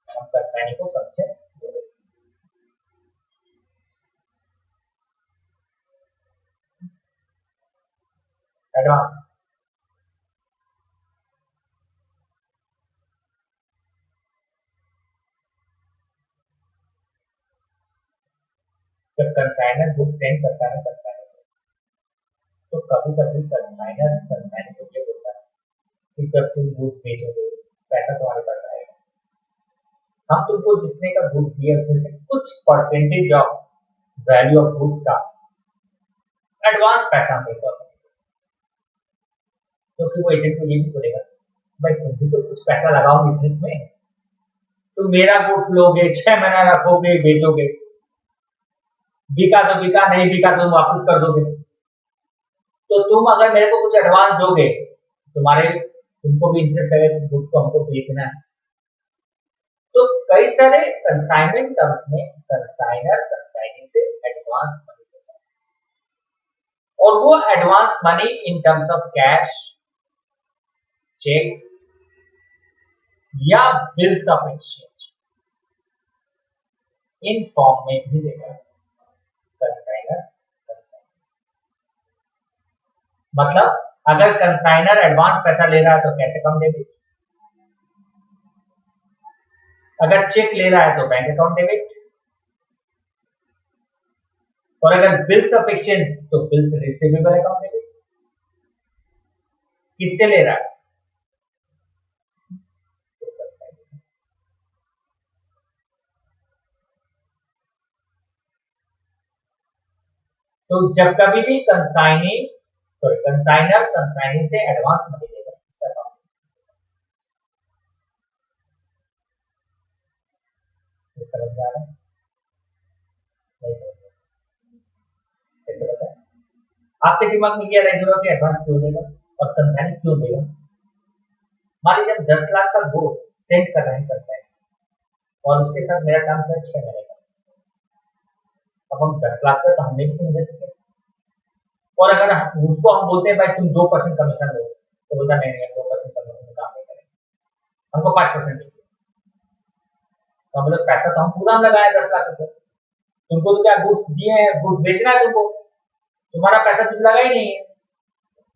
हम कंसाइनिंग को कमीशन दे देंगे। एडवांस, जब कंसाइनर बुक सेंड करता है तो कभी कभी कंसाइनर कंसाइनर को ये बोलता है कि जब तुम गुड्स बेचोगे पैसा तुम्हारे पास आएगा, हम तुमको जितने का गुड्स दिए उसमें से कुछ percentage of value of goods का एडवांस पैसा हमको कर, क्योंकि वो एजेंट को ये भी बोलेगा भाई तुम भी तो कुछ पैसा लगाओ इस चीज में, तुम मेरा गुड्स लोगे 6 महीना रखोगे बेचोगे, बिका तो बिका, नहीं बिका तो तुम वापस कर दोगे, तो तुम अगर मेरे को कुछ एडवांस दोगे तुमको भी इंटरेस्ट है कि गुड्स को हमको बेचना है। तो कई सारे कंसाइनमेंट टर्म्स में कंसाइनर कंसाइनी से एडवांस मनी देता है, और वो advance money in terms of cash, cheque या bills of exchange in form में भी देता है कंसाइनर। मतलब अगर कंसाइनर एडवांस पैसा ले रहा है तो कैश अकाउंट डेबिट, अगर चेक ले रहा है तो बैंक अकाउंट डेबिट, और अगर बिल्स ऑफ एक्सचेंज तो बिल्स रिसीवेबल अकाउंट डेबिट। किससे ले रहा है? तो जब कभी भी कंसाइनर कंसाइनी से एडवांस मनी लेगा उसका अकाउंट, समझ में आ रहा है? नहीं समझ में? कैसे बताएं? आपके दिमाग में ये रह जाएगा कि एडवांस क्यों देगा और कंसाइनी क्यों देगा। मान लीजिए हम 10 लाख का गुड्स सेंड कर रहे हैं कंसाइनी, और उसके साथ मेरा काम है 6 महीने का, अब हम 10 लाख का तो हमने भी नहीं दे सकते, और अगर उसको हम बोलते हैं भाई तुम 2% कमीशन दो, तो बोलता नहीं नहीं 2% कमीशन में काम नहीं करेंगे, हमको 5% दीजिए। तो हम लोग पैसा तो हम पूरा लगाए 10 लाख रुपए, तुमको तो क्या गुड्स दिए हैं, गुड्स बेचना है तुमको, तुम्हारा पैसा कुछ लगा ही नहीं है,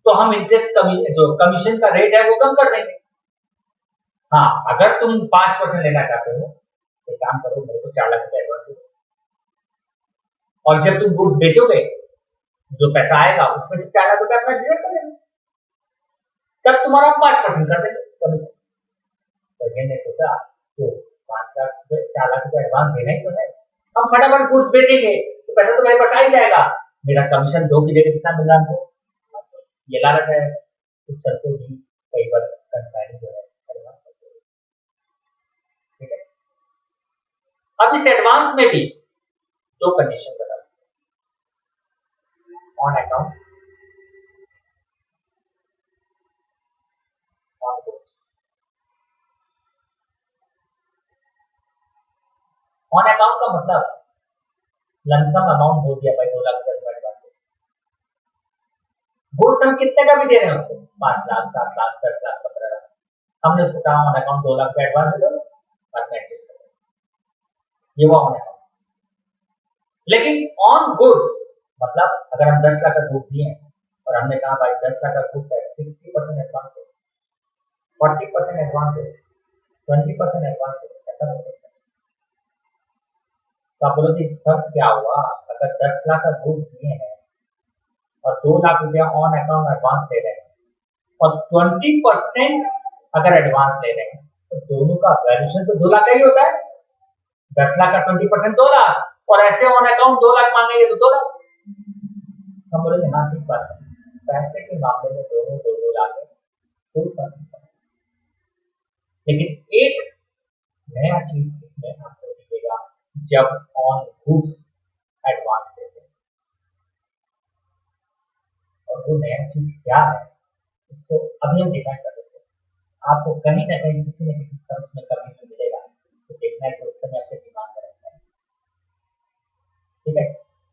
तो हम इंटरेस्ट जो कमीशन का रेट है वो कम कर देंगे। हाँ, अगर तुम 5% लेना चाहते हो तो काम करो, मेरे को 4 लाख रुपए एडवांस दो, और जब तुम गुड्स बेचोगे जो पैसा आएगा उसमें से 4 लाख रुपए अपना डिडक्ट कर लेंगे, तब तुम्हारा 5% कर देंगे कमीशन। तो ये नहीं सोचा तो 5 लाख रुपए 4 लाख रुपए एडवांस देना ही तो है, हम फटाफट गुड्स बेचेंगे तो पैसा तो मेरे पास आ ही जाएगा, मेरा कमीशन 2 की जगह कितना मिल रहा है हमको, ये लालच है। उस सर को भी कई बार कंसाइनिंग जो है एडवांस, ठीक है। अब इस एडवांस में भी 2 कंडीशन बता, on account, on goods. On account का मतलब लमसम अमाउंट हो दिया भाई 2 लाख रुपए का एडवांस, गुड्स हम कितने का भी दे रहे हैं उसको, 5 लाख 7 लाख 10 लाख 15 लाख, हमने उसको कहा ऑन अकाउंट 2 लाख का एडवांस दे दो, बाद में एडजस्ट कर दो, ये वो ऑन अकाउंट। लेकिन ऑन गुड्स मतलब अगर हम 10 लाख का गुड्स दिए हैं और हमने कहा भाई 10 लाख का गुड्स है, 60% एडवांस दो, 40% एडवांस दो, 20% एडवांस दो, ऐसा हो सकता है। तो आप बोलोगे फर्क क्या हुआ, अगर 10 लाख का गुड्स दिए हैं और 2 लाख रुपया ऑन अकाउंट एडवांस दे रहे हैं और 20% अगर एडवांस ले रहे हैं, तो दोनों का वैल्यूएशन तो 2 लाख का ही होता है, 10 लाख का 20% 2 लाख, और ऐसे ऑन अकाउंट 2 लाख मांगेंगे तो 2 लाख। हम बोलेंगे हाँ ठीक बात है, पैसे के मामले में दोनों 2 लाख है, कोई फर्क नहीं पड़ता। लेकिन एक नया चीज उसमें आपको दिखेगा जब ऑन गुड्स एडवांस देते हैं। और वो नया चीज क्या है उसको अभी हम डिफाइन कर देते हैं। आपको कहीं ना कहीं किसी न किसी समझ में कभी भी मिलेगा तो देखना है कि उस समय आपके दिमाग में रहता है, ठीक है।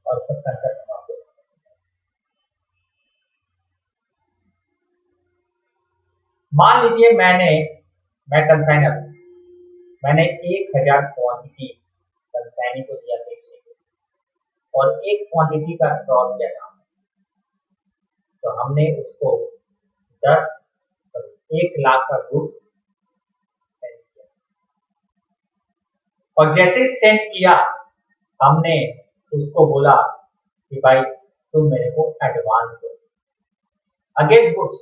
और उसका कंसेप्ट हम आपको मान लीजिए मैं कंसाइनर हूं, मैंने 1000 क्वांटिटी कंसाइनी को दिया बेचने के लिए और एक क्वांटिटी का 100 रुपया दाम है, तो हमने उसको 1 लाख का गुड्स सेंड किया और जैसे सेंड किया हमने उसको बोला कि भाई तुम मेरे को एडवांस दो अगेंस्ट गुड्स।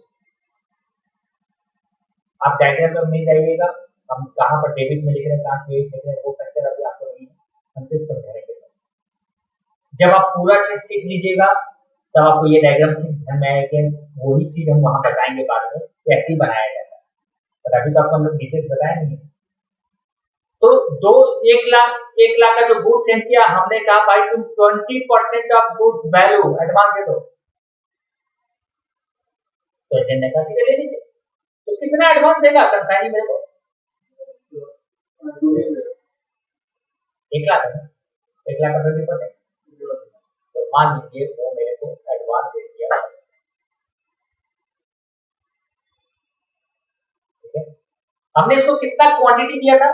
आप डायग्राम में नहीं जाइएगा, हम कहां पर डेबिट में लिख रहे हैं, कहां क्रेडिट लिख रहे हैं, वो फैक्टर अभी आपको नहीं है, हम सिर्फ समझाएंगे। जब आप पूरा चीज सीख लीजिएगा तब आपको ये डायग्राम ध्यान में आएगा। वही चीज हम वहां बताएंगे बाद में कैसे ही बनाया जाता है, पर अभी तो आपको हम लोग डिटेल्स बताया नहीं है। तो 1 लाख का जो गुड्स सेंड किया, हमने कहा भाई तुम 20% ऑफ गुड्स वैल्यू एडवांस दे दो, तो एजेंट ने कहा ठीक है ले लीजिए। तो कितना एडवांस देगा कंसाइनी मेरे को? 1 लाख है ना, 1 लाख का 20%, तो मान लीजिए वो मेरे को एडवांस दे दिया, ठीक है। हमने इसको कितना क्वांटिटी दिया था?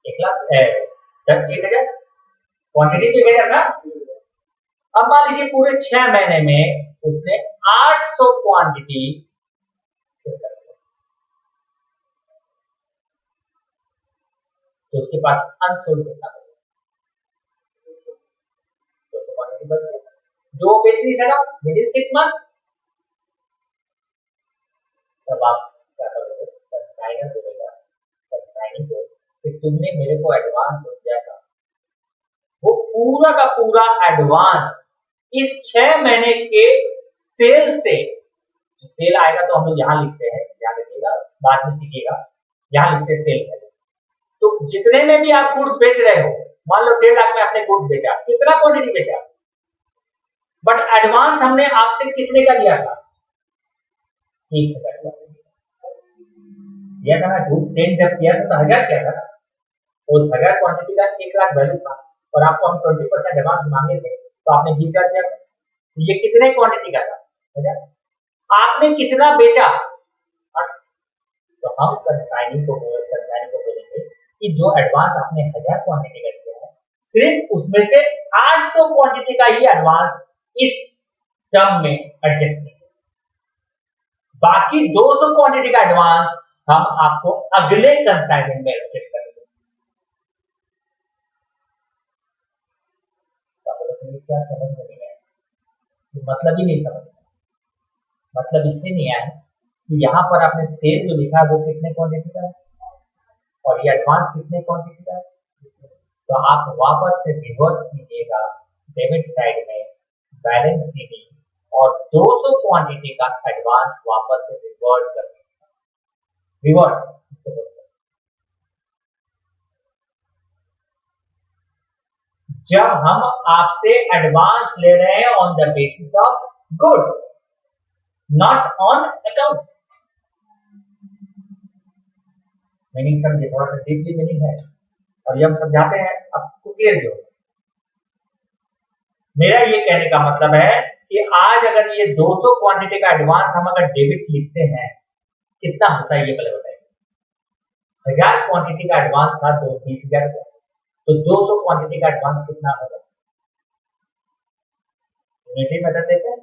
1 लाख 1,000 क्वांटिटी तो 1,000 था। अब मान लीजिए पूरे 6 महीने में उसने 800 क्वांटिटी सेल कर दिया, तो उसके पास अनसोल्ड कितना बचा? 200 क्वांटिटी बच गया, जो बेच नहीं सका विद इन 6 मंथ। तब आप क्या करोगे? कंसाइनर बोलेगा कंसाइनी को कि तुमने मेरे को एडवांस दिया था, वो पूरा का पूरा एडवांस इस 6 महीने के सेल से, जो सेल आएगा तो हम लोग यहां लिखते हैं, याद रखिएगा बाद में सीखिएगा, यहां लिखते हैं सेल वैल्यू। तो जितने में भी आप गुड्स बेच रहे हो, मान लो 1.5 लाख में आपने गुड्स बेचा, कितना क्वांटिटी बेचा, बट एडवांस हमने आपसे कितने का लिया था? 1,000 का दिया था ना। गुड्स सेंड जब किया था तो 1,000 क्या था, उस 1,000 क्वांटिटी का 1 लाख वैल्यू था और आपको हम 20% एडवांस मांगे थे, तो आपने 20,000 दिया। तो ये कितने क्वांटिटी का था? 1,000। आपने कितना बेचा? 800। तो हम कंसाइनी को बोलेंगे कि जो एडवांस आपने 1,000 क्वांटिटी का दिया है, सिर्फ उसमें से 800 क्वांटिटी का ही एडवांस इस टर्म में एडजस्ट किया, बाकी 200 क्वांटिटी का एडवांस हम आपको अगले कंसाइनमेंट में एडजस्ट करेंगे। क्या समझ नहीं है, मतलब ही नहीं समझ में। मतलब इसलिए नहीं आया कि यहाँ पर आपने सेल जो लिखा है वो कितने क्वांटिटी का है और ये एडवांस कितने क्वांटिटी का है। तो आप वापस से रिवर्स कीजिएगा, डेबिट साइड में बैलेंस शीट और 200 क्वांटिटी का एडवांस वापस से रिवर्ट कर दीजिएगा। रिवर्ट इसको बोलते हैं। जब हम आपसे एडवांस ले रहे हैं on the basis of goods, not on account. Meaning समझे, थोड़ा सा डीपली मीनिंग है और ये हम समझाते हैं, आपको क्लियर हो। मेरा ये कहने का मतलब है कि आज अगर ये 200 क्वांटिटी का एडवांस हम अगर डेबिट लिखते हैं, कितना होता है ये पहले बताइए। 1,000 क्वांटिटी का एडवांस था, 20,000 का, तो 200 क्वांटिटी का एडवांस कितना होगा? यूनिटी मेथड देते हैं,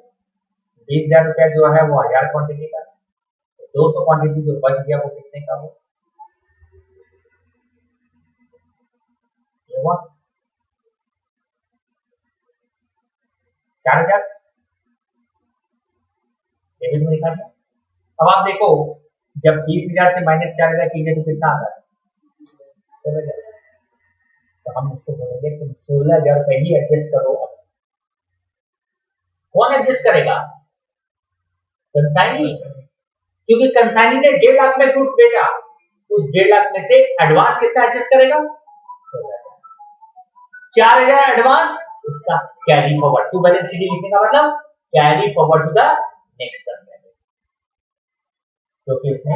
20,000 रुपया जो है वो 1,000 क्वांटिटी का, तो 200 क्वांटिटी जो बच गया वो कितने का हो? ये हुआ 4,000 डेबिट में लिखा गया। अब आप देखो, जब 20,000 से माइनस 4,000 कीजिए तो कितना आता है? 16,000। तो हम उसको बोलेंगे तुम 16,000 रुपए ही एडजस्ट करो। अब कौन एडजस्ट करेगा? कंसाइनी, क्योंकि कंसाइनी ने 1.5 लाख में गुड्स बेचा उस 1.5 लाख में से एडवांस कितना एडजस्ट करेगा? 16,000। 4,000 एडवांस, उसका carry forward to balance sheet लिखने का मतलब carry forward to the next consignment, क्योंकि इसने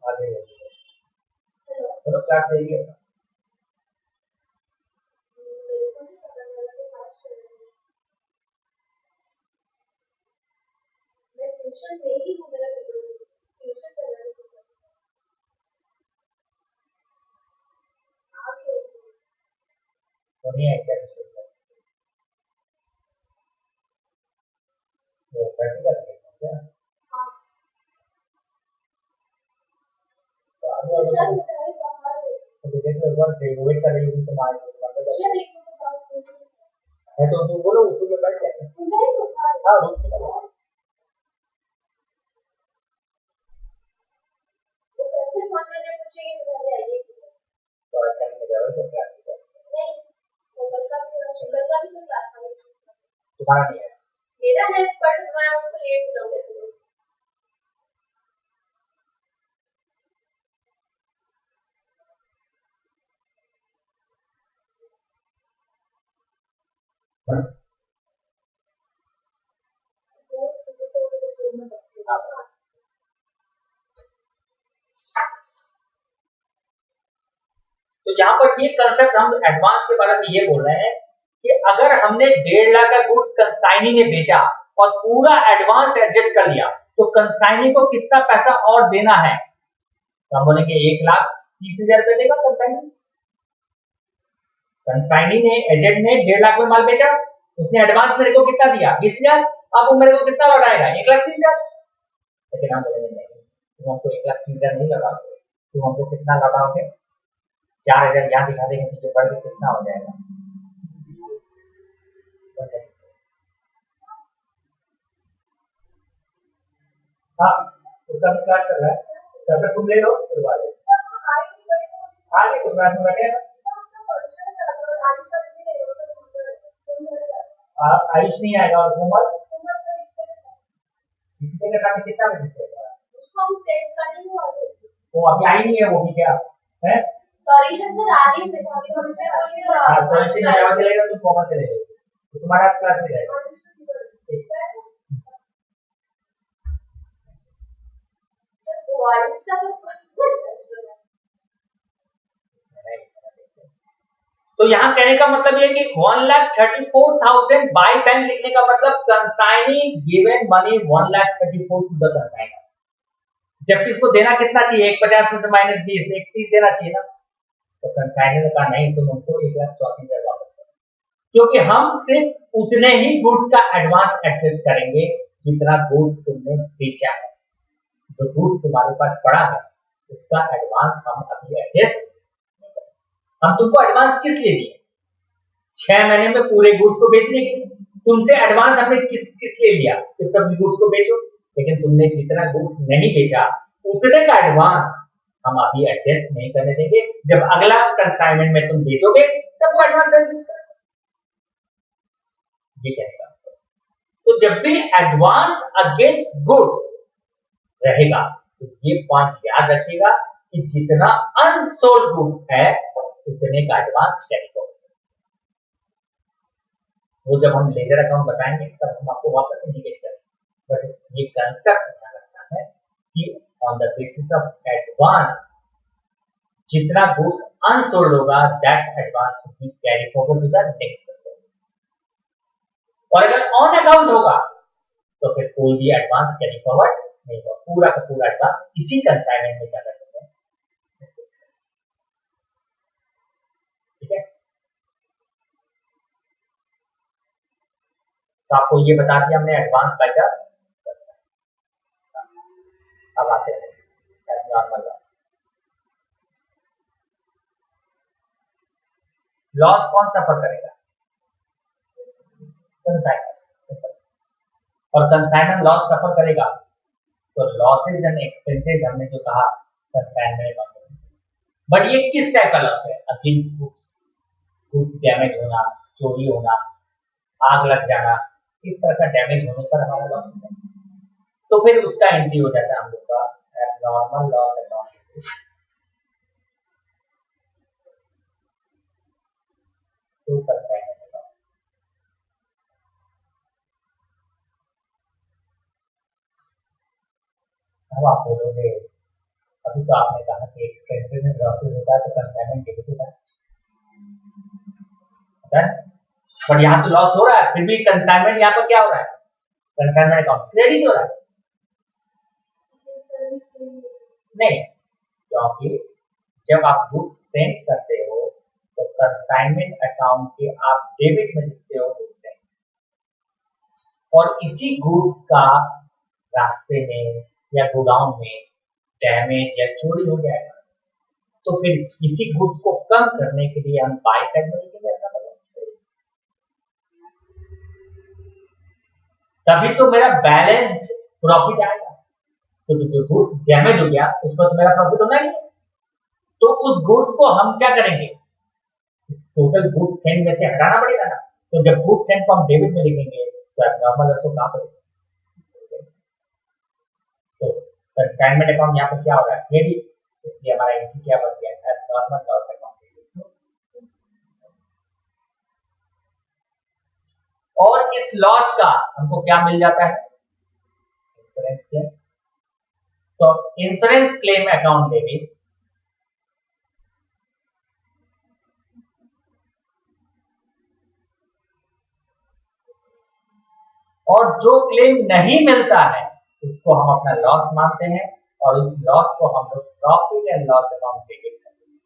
आगे चलो क्लास लेंगे। ट्यूशन में ही हूँ, मेरा ट्यूशन चल रहा है। तो नहीं है क्या तो कैसे करते हैं क्या? हाँ, तो आगे ट्यूशन में तो बाहर तो देखो एक बार वेट कर रही हूँ तुम्हारे ट्यूशन लिखने के बाद है तो तुम बोलो उस में बैठ जाए। नहीं तो हाँ रुक जाओ। वो कैसे पढ़ने में मुझे ये बता रहे हैं तो अच्छा नहीं जाओ तो क्लास नहीं, वो बल्कि शिवल का भी तो क्लास है, तुम्हारा नहीं है। मेरा है पर मैं उसको लेट बुलाऊंगा। तो यहाँ पर ये कंसेप्ट हम एडवांस के बारे में ये बोल रहे हैं कि अगर हमने 1.5 लाख का गुड्स कंसाइनी ने बेचा और पूरा एडवांस एडजस्ट कर लिया तो कंसाइनी को कितना पैसा और देना है? तो हम बोलेंगे 1,30,000 रुपए देगा कंसाइनी। कंसाइनी ने एजेंट ने 1.5 लाख में माल बेचा, उसने एडवांस मेरे को कितना दिया? 20,000। अब वो मेरे को कितना लौटाएगा? 1,30,000। लेकिन हम बोलेंगे नहीं, तुम हमको 1,30,000 नहीं लौटाओगे, तुम हमको कितना लौटाओगे? 4,000 यहाँ दिखा देंगे तो बढ़ के कितना हो जाएगा? हाँ उसका भी क्लास चल रहा है, तब तक तुम ले लो फिर बाद में। हाँ नहीं तुम क्लास में बैठे आयुष नहीं आएगा और कोमल किसी के साथ कितना में वो अभी आई नहीं है, वो भी क्या है? सॉरी सर, आ रही है भाभी को रुपए बोलिए और हाँ तो अच्छी नहीं आवाज चलेगा, तुम कोमल चले जाओ तो तुम्हारा क्लास में जाएगा। तो यहाँ कहने का मतलब ये कि 1,34,000 बाय बैंक लिखने का मतलब consignee given money 1,34,000 to the consigner, जबकि इसको देना कितना चाहिए? 150 में से -20 130 देना चाहिए ना। तो कंसाइनर का नहीं, तुम हमको 1,34,000 वापस करो, क्योंकि हम सिर्फ उतने ही गुड्स का एडवांस एडजस्ट करेंगे जितना गुड्स तुमने बेचा है। जो गुड्स तुम्हारे पास पड़ा है उसका एडवांस हम अभी एडजस्ट नहीं करेंगे। हम तुमको एडवांस किस लिए दिए? 6 महीने में पूरे गुड्स को बेचने के लिए। तुमसे एडवांस हमने किस लिए लिया? कि सब गुड्स को बेचो, लेकिन तुमने जितना गुड्स नहीं बेचा उतने का एडवांस हम अभी एडजस्ट नहीं करने देंगे। जब अगला कंसाइनमेंट में तुम बेचोगे तब वो एडवांस एडजस्ट करेंगे। ये कहेगा। तो जब भी एडवांस अगेंस्ट गुड्स रहेगा तो ये पॉइंट याद रखिएगा कि जितना अनसोल्ड गुड्स है उतने का एडवांस कैरी फॉरवर्ड। वो जब हम लेजर अकाउंट बताएंगे तब हम आपको वापस इंडिकेट करेंगे, बट ये कंसेप्ट ध्यान रखना है कि on the basis of advance जितना गुड्स अनसोल्ड होगा that advance should be carry forward to the next consignment. और अगर ऑन अकाउंट होगा तो फिर कोई भी एडवांस कैरी फॉरवर्ड नहीं होगा, पूरा का पूरा एडवांस इसी कंसाइनमेंट में क्या करते हैं। ठीक है, तो आपको ये बता दिया हमने एडवांस बाय द। अब आते हैं नॉर्मल लॉस। लॉस कौन सफर करेगा? कंसाइनर। और कंसाइनर लॉस सफर करेगा तो लॉसेज एंड एक्सपेंसेस हमने जो कहा कंसाइनमेंट में, बट ये किस टाइप का लॉस है? अगेंस्ट गुड्स, गुड्स डैमेज होना, चोरी होना, आग लग जाना, इस तरह का डैमेज होने पर हमारा लॉस होता है। तो फिर उसका एंट्री हो जाता है हम लोग का normal loss account debit to consignment account. अब आप बोलोगे अभी तो आपने कहा कि एक्सपेंसेस में लॉसेस होता है तो कंसाइनमेंट डेबिट होता है, बट यहाँ तो लॉस हो रहा है, फिर भी कंसाइनमेंट यहाँ पर क्या हो रहा है, कंसाइनमेंट अकाउंट क्रेडिट हो रहा है। नहीं, क्योंकि जब आप गुड्स सेंड करते हो तो कंसाइनमेंट अकाउंट के आप डेबिट में लिखते हो गुड्स सेंड, और इसी गुड्स का रास्ते में या गोडाउन में डैमेज या चोरी हो जाएगा, तो फिर इसी गुड्स को कम करने के लिए हम बाय साइड में लिखेंगे, तभी तो मेरा बैलेंस्ड प्रॉफिट आएगा, क्योंकि जो गुड्स डैमेज हो गया उसको तो मेरा प्रॉफिट होना ही है। तो उस गुड्स को हम क्या करेंगे, टोटल गुड्स सेंड में से हटाना पड़ेगा ना, तो जब गुड्स सेंड को हम डेबिट में लिखेंगे तो नॉर्मल उसको कहां पर, तो कंसाइनमेंट अकाउंट यहाँ पर क्या हो रहा है, क्रेडिट, इसलिए हमारा एंट्री क्या बन गया है, नॉर्मल लॉस अकाउंट। और इस लॉस का हमको क्या मिल जाता है, इंश्योरेंस क्लेम। तो इंश्योरेंस क्लेम अकाउंट डेबिट और जो क्लेम नहीं मिलता है उसको हम अपना लॉस मानते हैं, और उस लॉस को हम लोग profit and loss account debit करते हैं।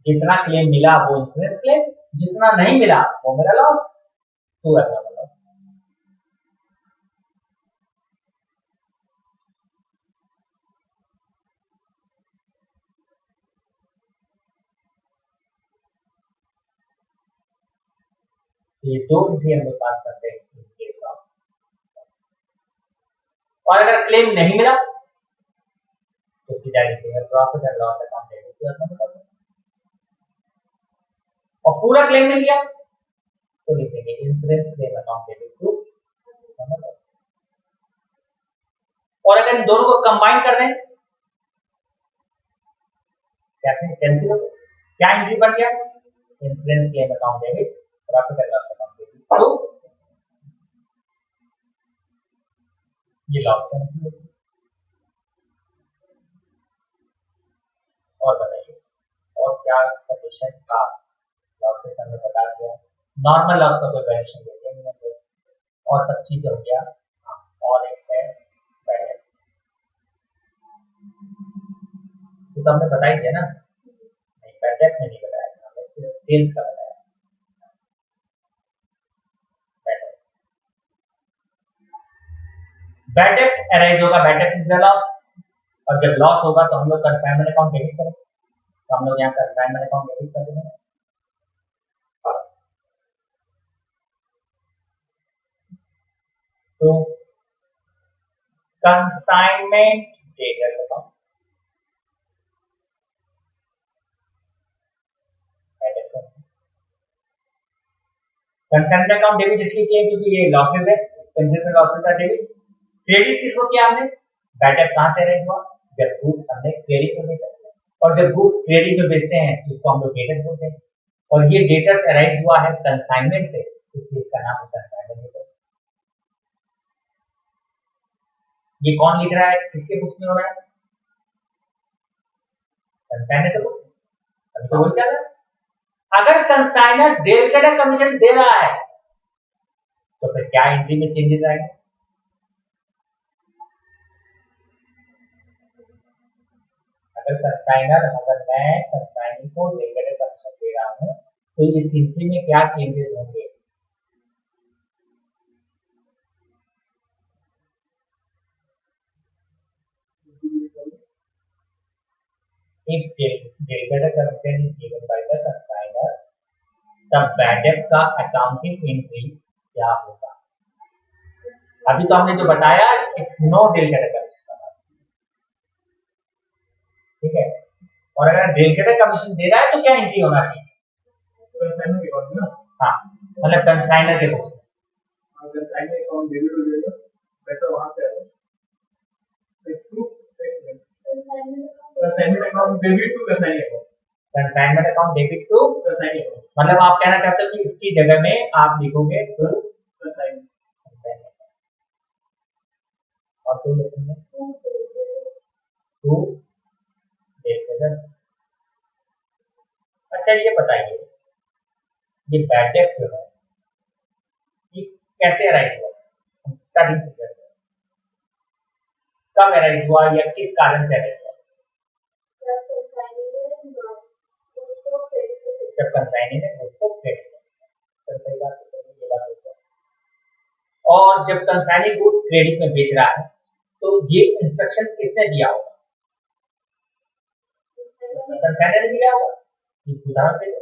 जितना क्लेम मिला वो इंश्योरेंस क्लेम, जितना नहीं मिला वो मेरा लॉस, तो ऐसा मतलब ये दो भी हम लोग पास करते हैं इन केस ऑफ। और अगर क्लेम नहीं मिला तो सीधा लिखेंगे profit and loss account debit, और पूरा क्लेम मिल गया तो लिखेंगे insurance claim account debit to. और अगर इन दोनों को कंबाइन कर दें कैसे, कैंसिल हो, क्या एंट्री बन गया, insurance claim account debit profit and loss account debit to, ये लॉस का एंट्री होगी। और बताइए और क्या कंडीशन था, लॉस से हमने बता दिया, नॉर्मल लॉस का कोई वेरिएशन देते नहीं है, और सब चीजें हो गया। और एक है बैड, ये तो हमने बता ही दिया ना, नहीं बैड में नहीं बताया, हमने सिर्फ सेल्स का बताया। बैड डेट अराइज होगा, bad debt is the loss, और जब लॉस होगा तो हम लोग कंसाइनमेंट अकाउंट डेबिट करें, तो हम लोग यहाँ कंसाइनमेंट अकाउंट डेबिट कर देंगे। तो consignment debtors account, consignment account debit इसलिए किया क्योंकि ये लॉसेस है, एक्सपेंसेस में लॉसेस का डेबिट। क्रेडिट किसको किया हमने, बैड डेट कहां से अरेंज हुआ, जब गुड्स हमने क्रेडिट में बेचा, और जब गुड्स क्रेडिट में बेचते हैं तो इसको हम लोग डेटर्स बोलते हैं, और ये डेटर्स अराइज हुआ है कंसाइनमेंट से, इसलिए इसका नाम है कंसाइनमेंट डेटर्स। ये कौन लिख रहा है, किसके बुक्स में हो रहा है, कंसाइनर के बुक्स में, अभी तो बोल रहा है। अगर कंसाइनर डेल का कमीशन दे रहा है तो फिर क्या एंट्री में चेंजेस आएंगे, अगर मैं कंसाइनर को डेल का कमीशन दे रहा हूं तो इस एंट्री में क्या चेंजेस होंगे, if delegate commission is given by the consigner, तब बैड डेट का अकाउंटिंग एंट्री क्या होगा। अभी तो हमने जो बताया नो डेलीगेट कमीशन, ठीक है, और अगर डेलीगेट कमीशन दे रहा है तो क्या एंट्री होना चाहिए, कंसाइनर के अकाउंट में, हाँ मतलब कंसाइनर के बुक्स में, कंसाइनर अकाउंट डेबिट हो जाएगा, पैसा वहां से आएगा, consignment account debit to consigning account. Consignment account debit to, consigning account. मतलब आप कहना चाहते हो कि इसकी जगह में आप लिखोगे टू कंसाइनिंग। और टू लिखेंगे टू डेबिट। अच्छा ये बताइए, ये बैड डेट जो है ये कैसे अराइज हुआ? हम स्टार्टिंग से करते हैं, कब अराइज हुआ या किस कारण से अराइज हुआ? जब कंसाइनी ने उसको क्रेडिट किया। सही बात है, ये बात होती है। और जब कंसाइनी गुड्स क्रेडिट में बेच रहा है तो ये इंस्ट्रक्शन किसने दिया होगा? कंसाइनर ने दिया होगा। ये उदाहरण दे दो।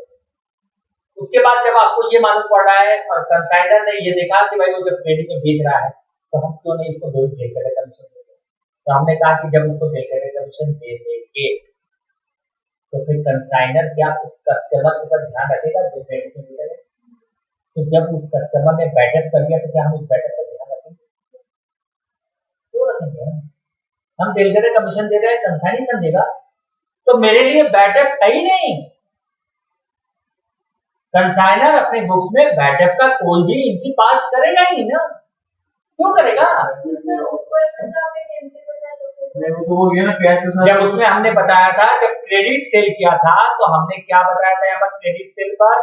उसके बाद जब आपको ये मालूम पड़ रहा है और कंसाइनर ने ये देखा कि भाई वो जब क्रेडिट में बेच रहा है तो हम क्यों नहीं इसको दो डेल करें कमीशन दे दें। तो हमने कहा कि जब उसको डेल करें कमीशन दे देंगे तो फिर कंसाइनर क्या उस कस्टमर के ऊपर ध्यान रखेगा जो क्रेडिट में बेच रहे? तो जब उस कस्टमर ने बैटअप कर दिया तो क्या हम उस बैटअप पर ध्यान रखेंगे? क्यों रखेंगे? हम डेल करें कमीशन दे रहे हैं, कंसाइनी समझेगा तो मेरे लिए बैटअप है ही नहीं। कंसाइनर अपने बुक्स में बैटअप का कोई भी एंट्री पास करेगा ही नहीं ना, क्यों करेगा? तो वो गया ना कैश के साथ। जब उसमें हमने बताया था, जब क्रेडिट सेल किया था तो हमने क्या बताया था यहाँ पर क्रेडिट सेल पर?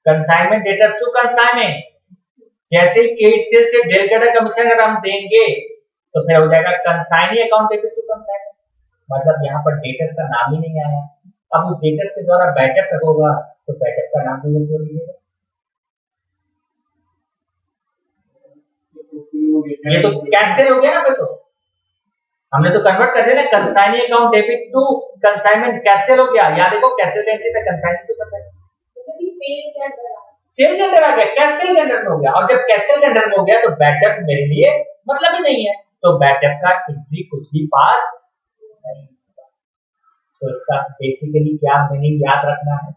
Consignment debtors to consignment. जैसे ही क्रेडिट सेल से डेल करें कमीशन अगर हम देंगे तो फिर हो जाएगा consignee account debit to consignment. मतलब यहाँ पर डेटर्स का नाम ही नहीं आया। अब उस डेटर्स के द्वारा बैटअप होगा तो बैटअप का नाम भी क्यों लीजिएगा? ये तो कैश सेल हो गया ना। फिर तो हमने तो कन्वर्ट कर दिया ना, consignee account debit to consignment cash sale हो गया। यहाँ देखो कैश सेल एंट्री पे कंसाइनी टू कंसाइनमेंट सेल के अंदर आ गया, कैश सेल के अंदर में हो गया। और जब कैश सेल के अंदर में हो गया तो बैटअप मेरे लिए मतलब ही नहीं है, तो बैटअप का एंट्री कुछ भी पास नहीं। तो इसका बेसिकली क्या मीनिंग याद रखना है?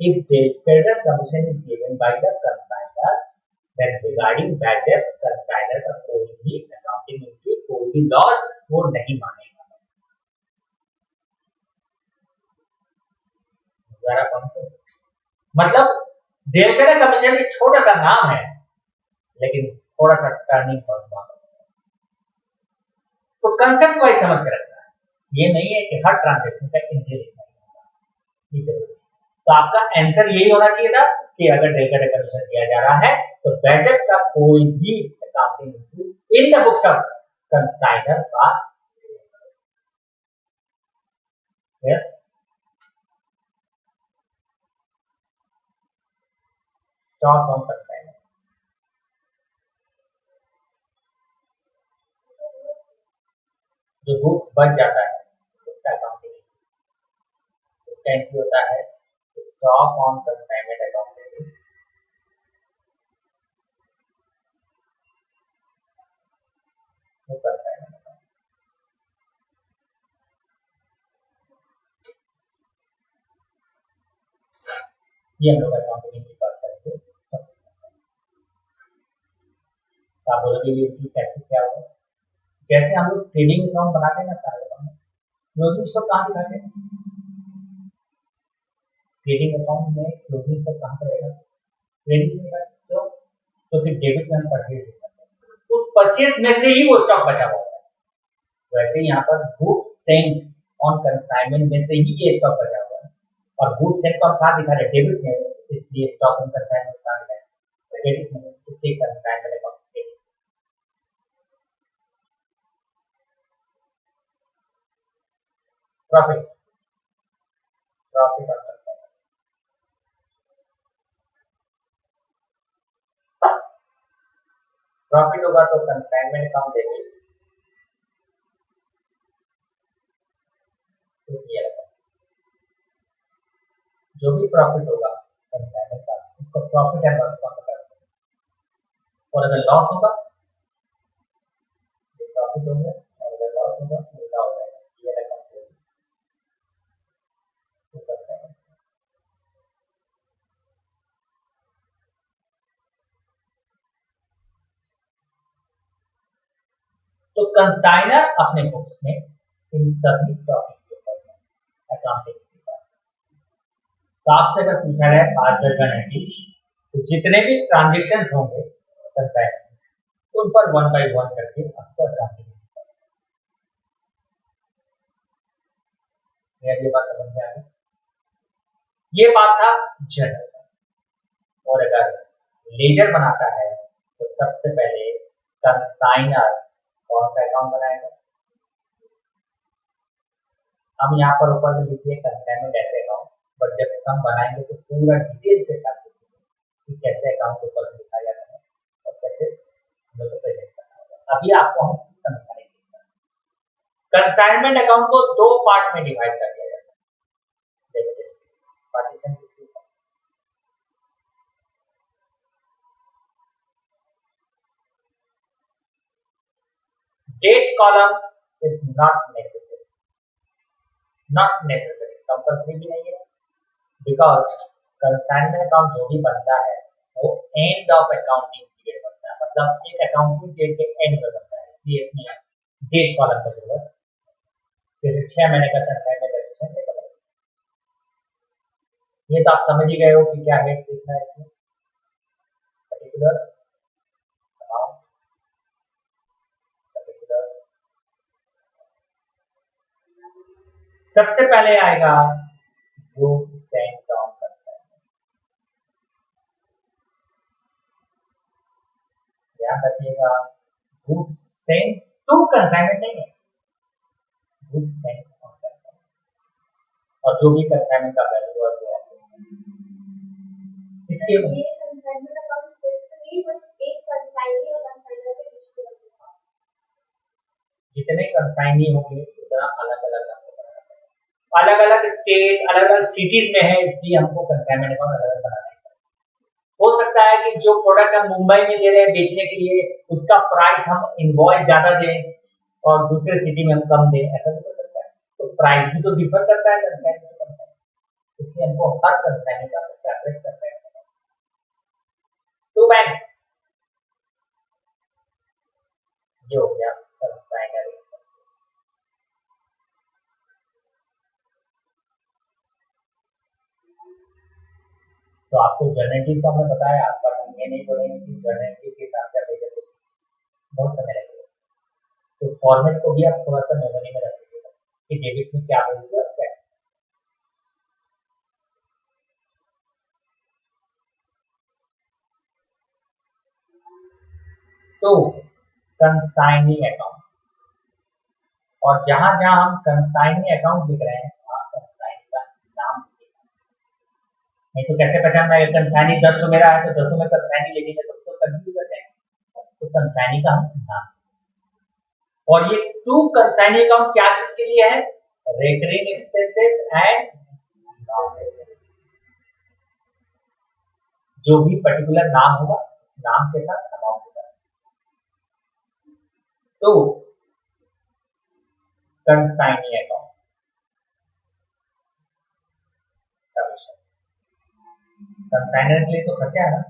If the credit commission is given by the consignor, then regarding bad debt, consignor का कोई भी accounting entry, कोई भी लॉस वो नहीं मानेगा। जरा समझो, मतलब डेल करें कमीशन एक छोटा सा नाम है लेकिन थोड़ा सा टर्निंग पॉइंट। तो कंसेप्ट वाइज समझ के रखना है, ये नहीं है कि हर ट्रांजेक्शन का एंट्री लिखना है। तो आपका आंसर यही होना चाहिए था कि अगर डेल करें कमीशन दिया जा रहा है तो बैटअप का कोई भी accounting entry in the books of consigner पास। स्टॉक ऑन कंसाइनर, जो गुड्स बच जाता है उसका अकाउंटिंग, उसका एंट्री होता है स्टॉक ऑन कंसाइनमेंट अकाउंट। ये हम लोग अकाउंटिंग की बात करेंगे। तो आप बोलोगे ये कैसे क्या होगा? जैसे हम लोग ट्रेडिंग अकाउंट बनाते हैं ना, सारे अकाउंट क्लोजिंग स्टॉक कहाँ दिखाते हैं? ट्रेडिंग अकाउंट में क्लोजिंग स्टॉक कहाँ पर रहेगा? ट्रेडिंग में। तो फिर डेबिट में हम परचेज करते हैं, उस परचेज में से ही वो स्टॉक बचा हुआ है। वैसे ही यहाँ पर गुड्स सेंट ऑन कंसाइनमेंट में से ही ये स्टॉक बचा हुआ है। और गुड्स सेंट को हम कहाँ दिखा रहे हैं? डेबिट में, इसलिए स्टॉक ऑन कंसाइनमेंट कहाँ दिखा रहे हैं? क्रेडिट में, इसलिए consignment account credit. Profit, profit और कंसाइनमेंट। प्रॉफिट होगा तो कंसाइनमेंट अकाउंट डेबिट, जो भी प्रॉफिट होगा कंसाइनमेंट का उसको प्रॉफिट एंड लॉस अकाउंट कर सकते हैं। और अगर लॉस होगा तो प्रॉफिट हो गया, और अगर लॉस होगा तो उल्टा हो जाएगा, ये अकाउंट डेबिट। तो कंसाइनर अपने बुक्स में इन सभी टॉपिक के ऊपर में अकाउंटिंग की क्लास। तो आपसे अगर पूछा जाए मार्गदर्शन एंट्रीज, तो जितने भी ट्रांजेक्शन होंगे कंसाइनमेंट उन पर 1 by 1 करके आपको अकाउंटिंग की क्लास। ये बात समझ में आ गई। ये बात था जनरल। और अगर लेजर बनाता है तो सबसे पहले कंसाइनर कौन सा अकाउंट बनाएगा? हम यहाँ पर ऊपर में लिखिए कंसाइनमेंट ऐसे अकाउंट, बट जब सम बनाएंगे तो पूरा डिटेल के साथ लिखेंगे कि कैसे अकाउंट ऊपर में लिखा जाता है और कैसे हम लोग को प्रेजेंट करना होगा। अभी आपको हम समझाएंगे। कंसाइनमेंट अकाउंट को 2 पार्ट में डिवाइड कर दिया जाता है। देखिए partition date column is not necessary, compulsory भी नहीं है, बिकॉज कंसाइनमेंट अकाउंट जो भी बनता है वो एंड ऑफ अकाउंटिंग पीरियड बनता है, मतलब एक अकाउंटिंग पीरियड के एंड में बनता है, इसलिए इसमें डेट कॉलम का जरूरत। जैसे 6 महीने का कंसाइनमेंट एडिशन है। ये तो आप समझ ही गए हो कि क्या हेड सीखना है इसमें, पर्टिकुलर अमाउंट, पर्टिकुलर। सबसे पहले आएगा गुड्स सेंट ऑन कंसाइनमेंट। ध्यान रखिएगा, गुड्स सेंट टू कंसाइनमेंट नहीं है, गुड्स सेंट ऑन कंसाइनमेंट। और जो भी कंसाइनमेंट का वैल्यू है वो इसके ये कंसाइनमेंट अकाउंट स्पेसिफिकली बस एक कंसाइनी और कंसाइनर के बीच में होगा। जितने कंसाइनी होंगे उतना अलग अलग अलग अलग स्टेट, अलग अलग सिटीज में है, इसलिए हमको कंसाइनमेंट अकाउंट अलग अलग बनाना है। हो सकता है कि जो प्रोडक्ट हम मुंबई में ले रहे हैं बेचने के लिए उसका प्राइस हम इनवॉइस ज्यादा दें और दूसरे सिटी में हम कम दें, ऐसा भी हो सकता है। तो प्राइस भी तो डिफर करता है कंसाइनमेंट का, इसलिए हमको हर कंसाइनमेंट का सेपरेट कंसाइनमेंट टू बैंक। ये हो गया कंसाइनर एक्सपेंसेस। तो आपको जर्नल का मैं बताया, पर हम ये नहीं बोलेंगे कि जर्नल के हिसाब से आप कुछ बहुत समय लगेगा। तो फॉर्मेट को भी आप थोड़ा सा मेमोरी में रख लीजिएगा कि डेबिट में क्या बोलूंगा और कैश। तो कंसाइनिंग अकाउंट, और जहां जहां हम कंसाइनिंग अकाउंट लिख रहे हैं वहां कंसाइन का नाम लिखेगा। नहीं तो कैसे पहचान में कंसाइनी 10 तो मेरा है तो 10 में कंसाइनी लिखेंगे तो कंफ्यूज हो जाएंगे। तो कंसाइनी का हम नाम, और ये टू कंसाइनी अकाउंट क्या चीज के लिए है? Recurring expenses and non recurring. जो भी पर्टिकुलर नाम होगा उस नाम के साथ अमाउंट होगा। तो कंसाइनी अकाउंट कमीशन, कंसाइनर के लिए तो खर्चा है ना,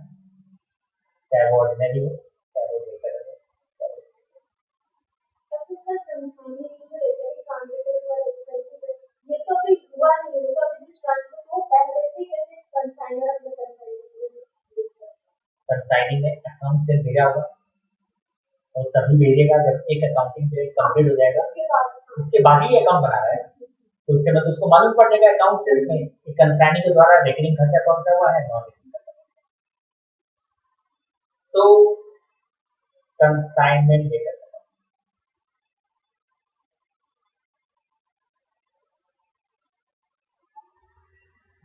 चाहे वो ऑर्डिनरी हो चाहे वो रेगुलर हो। सर कंसाइनी जो रेगुलर ट्रांजेक्शन वाला एक्सपेंसेस है, ये तो अभी हुआ नहीं है, तो अभी ट्रांसफर हो पहले से कैसे कंसाइनर अपने कंसाइनी में अकाउंट से भेजा होगा और तभी भेजेगा जब एक अकाउंटिंग पीरियड कंप्लीट हो जाएगा, उसके बाद ही अकाउंट बना रहा है। तो उससे मतलब उसको मालूम पड़ जाएगा अकाउंट से इसमें कंसाइनी के द्वारा रेकरिंग खर्चा कौन सा हुआ है, नॉन रेकरिंग खर्चा। तो कंसाइनमेंट लेकर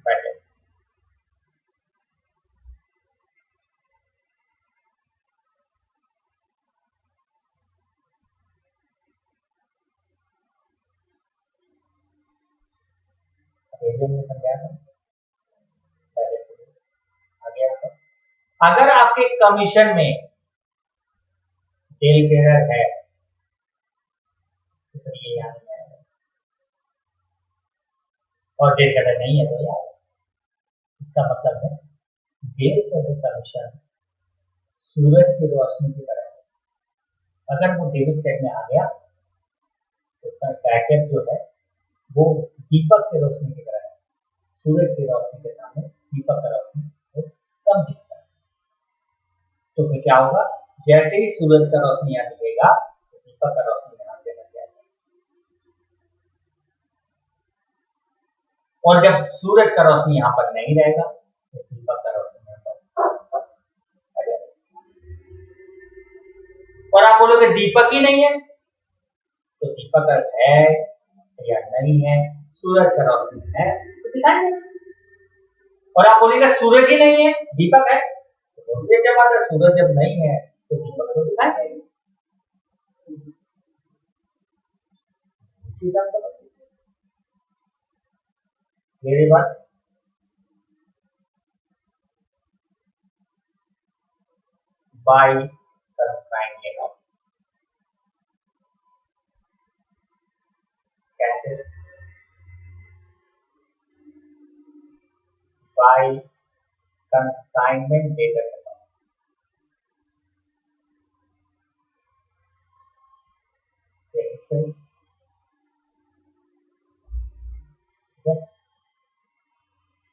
बैठे में समझा आगे। अगर आपके कमीशन में डेल क्रेडिटर है तो ये यहाँ नहीं आएगा, और डेल क्रेडिटर नहीं है तो यार इसका मतलब है डेल क्रेडिट कमीशन सूरज की रोशनी की तरह है। अगर वो डेबिट साइड में आ गया उसका बैकअप जो है वो दीपक की रोशनी की तरह है। सूरज की रोशनी के सामने दीपक का रोशनी वो कम दिखता है। तो फिर क्या होगा, जैसे ही सूरज का रोशनी यहाँ दिखेगा तो दीपक का रोशनी यहाँ से बन जाएगा, और जब सूरज का रोशनी यहाँ पर नहीं रहेगा तो दीपक का रोशनी यहाँ पर आ जाएगा। और आप बोलोगे दीपक ही नहीं है, तो दीपक है या नहीं है, सूरज का रोशनी है तो दिखाई देगा। और आप बोलेगा सूरज ही नहीं है दीपक है, तो बोलिए जब अगर सूरज जब नहीं है तो दीपक तो दिखाई देगा। चीज आप समझ लीजिए। मेरी बात बाई कंसाइनमेंट कैसे, बाई कंसाइनमेंट डेटा से ठीक है,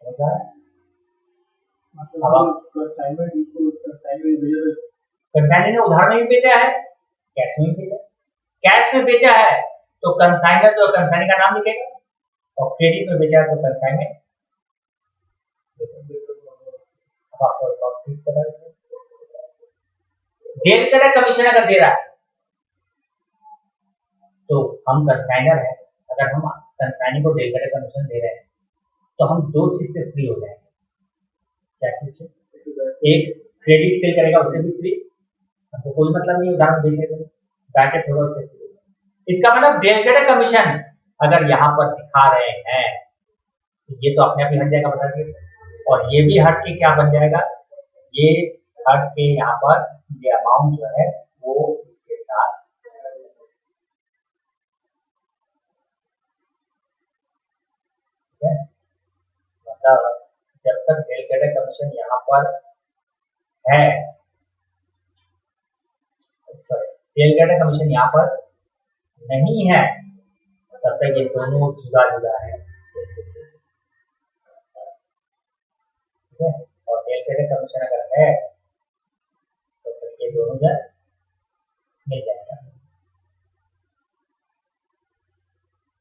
समझ आया? मतलब कंसाइनमेंट इसको कंसाइनमेंट भेजा था। कंसाइनर ने उधार में भी बेचा है, कैश में भी बेचा, कैश में बेचा है तो कंसाइनर जो कंसाइनर का नाम लिखेगा, और क्रेडिट में बेचा है तो कंसाइनर। अब आपको एक और चीज पता है, डेट का कमीशन अगर दे रहा है तो हम कंसाइनर है, अगर हम कंसाइनर को डेट का कमीशन दे रहे हैं तो हम दो चीज से फ्री हो जाएंगे। क्या चीज से? एक, क्रेडिट सेल करेगा उससे भी फ्री, हमको कोई मतलब नहीं उधार में बेचेगा, बैकेट होगा उससे फ्री। इसका मतलब डेट कमीशन अगर यहाँ पर दिखा रहे हैं तो ये तो अपने आप ही हट जाएगा, बता दिए, और ये भी हट के क्या बन जाएगा, ये हट के यहाँ पर ये अमाउंट जो है वो इसके साथ मतलब जब तक डेट कमीशन यहाँ पर है, सॉरी डेट कमीशन यहाँ पर नहीं है तब तक ये दोनों जुदा जुदा है, ठीक है। और डेट कमीशन अगर है तो फिर ये दोनों जो मिल जाएगा,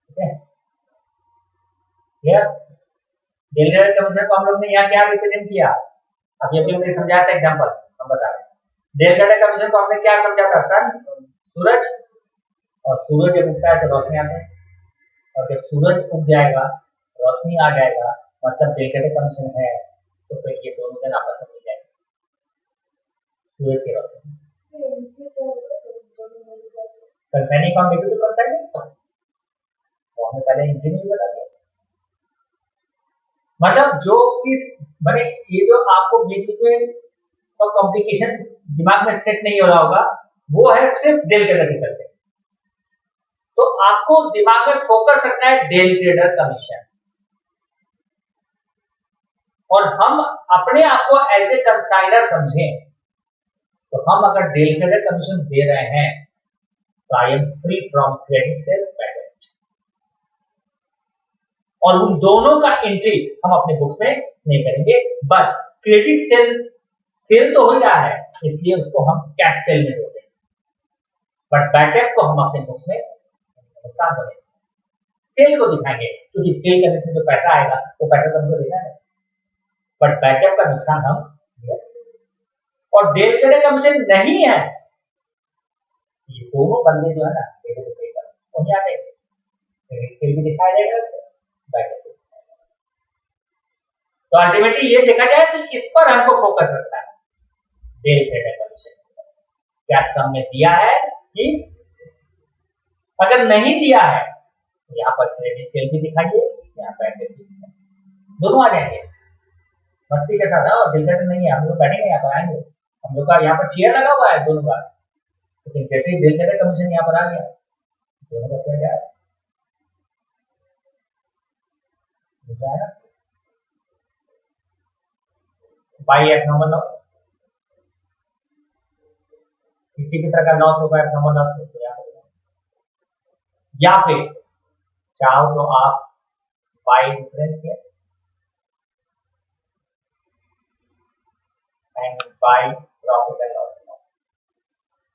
ठीक है, क्लियर। डेट कमीशन को हम लोग ने यहाँ क्या रिप्रेजेंट किया, अभी अभी हमने समझाया था, एग्जांपल हम बता रहे हैं। डेट कमीशन को हमने क्या समझा था, सन, सूरज, और सूरज जब उगता है तो रोशनी आती है, और जब सूरज उग जाएगा रोशनी आ जाएगा, मतलब डेट कमीशन है, तो फिर ये दोनों जन आपस में मिल जाएंगे, सूरज की रोशनी। कंसाइनिंग को हम देखें तो कंसाइनिंग तो हमने पहले एंट्री में बता दिया, मतलब जो चीज मैंने ये जो आपको बीच बीच में तो कॉम्प्लिकेशन दिमाग में सेट नहीं हो रहा होगा, वो है सिर्फ डेल ट्रेडर के चलते। तो आपको दिमाग में फोकस रखना है डेल ट्रेडर कमीशन, और हम अपने आप को एज ए कंसाइनर समझें, तो हम अगर डेल ट्रेडर कमीशन दे रहे हैं तो I am free from credit sales balance, और उन दोनों का एंट्री हम अपने बुक्स में नहीं करेंगे, बट क्रेडिट सेल तो हो ही रहा है इसलिए उसको हम कैश सेल में जोड़ देंगे, बट बैकअप को हम अपने बुक्स में नुकसान करेंगे, सेल को दिखाएंगे, क्योंकि सेल करने से जो पैसा आएगा वो पैसा तो हमको लेना है, बट बैकअप का नुकसान हम लिया। और डेल ट्रेडर कमीशन नहीं है, ये दोनों बंदे जो है ना वही आ जाएंगे, क्रेडिट सेल भी दिखाया जाएगा, बैकअप भी दिखाया जाएगा। तो अल्टीमेटली ये देखा जाए तो इस पर हमको फोकस रखना है, डेल ट्रेडर कमीशन क्या सम में दिया है, कि अगर नहीं दिया है तो यहाँ पर क्रेडिट सेल भी दिखाइए, यहाँ बैकअप भी दिखाइए, दोनों आ जाएंगे मस्ती के साथ। और डेल ट्रेडर नहीं है, हम लोग बैठेंगे यहाँ पर, आएंगे, हम लोग का यहाँ पर चेयर लगा हुआ है दोनों का, लेकिन जैसे ही डेल ट्रेडर कमीशन यहाँ पर आ गया दोनों का चेयर जाएगा, बाई एबनॉर्मल लॉस, किसी भी तरह का लॉस होगा एबनॉर्मल लॉस, या फिर चाहो तो आप by insurance claim and by profit and loss account,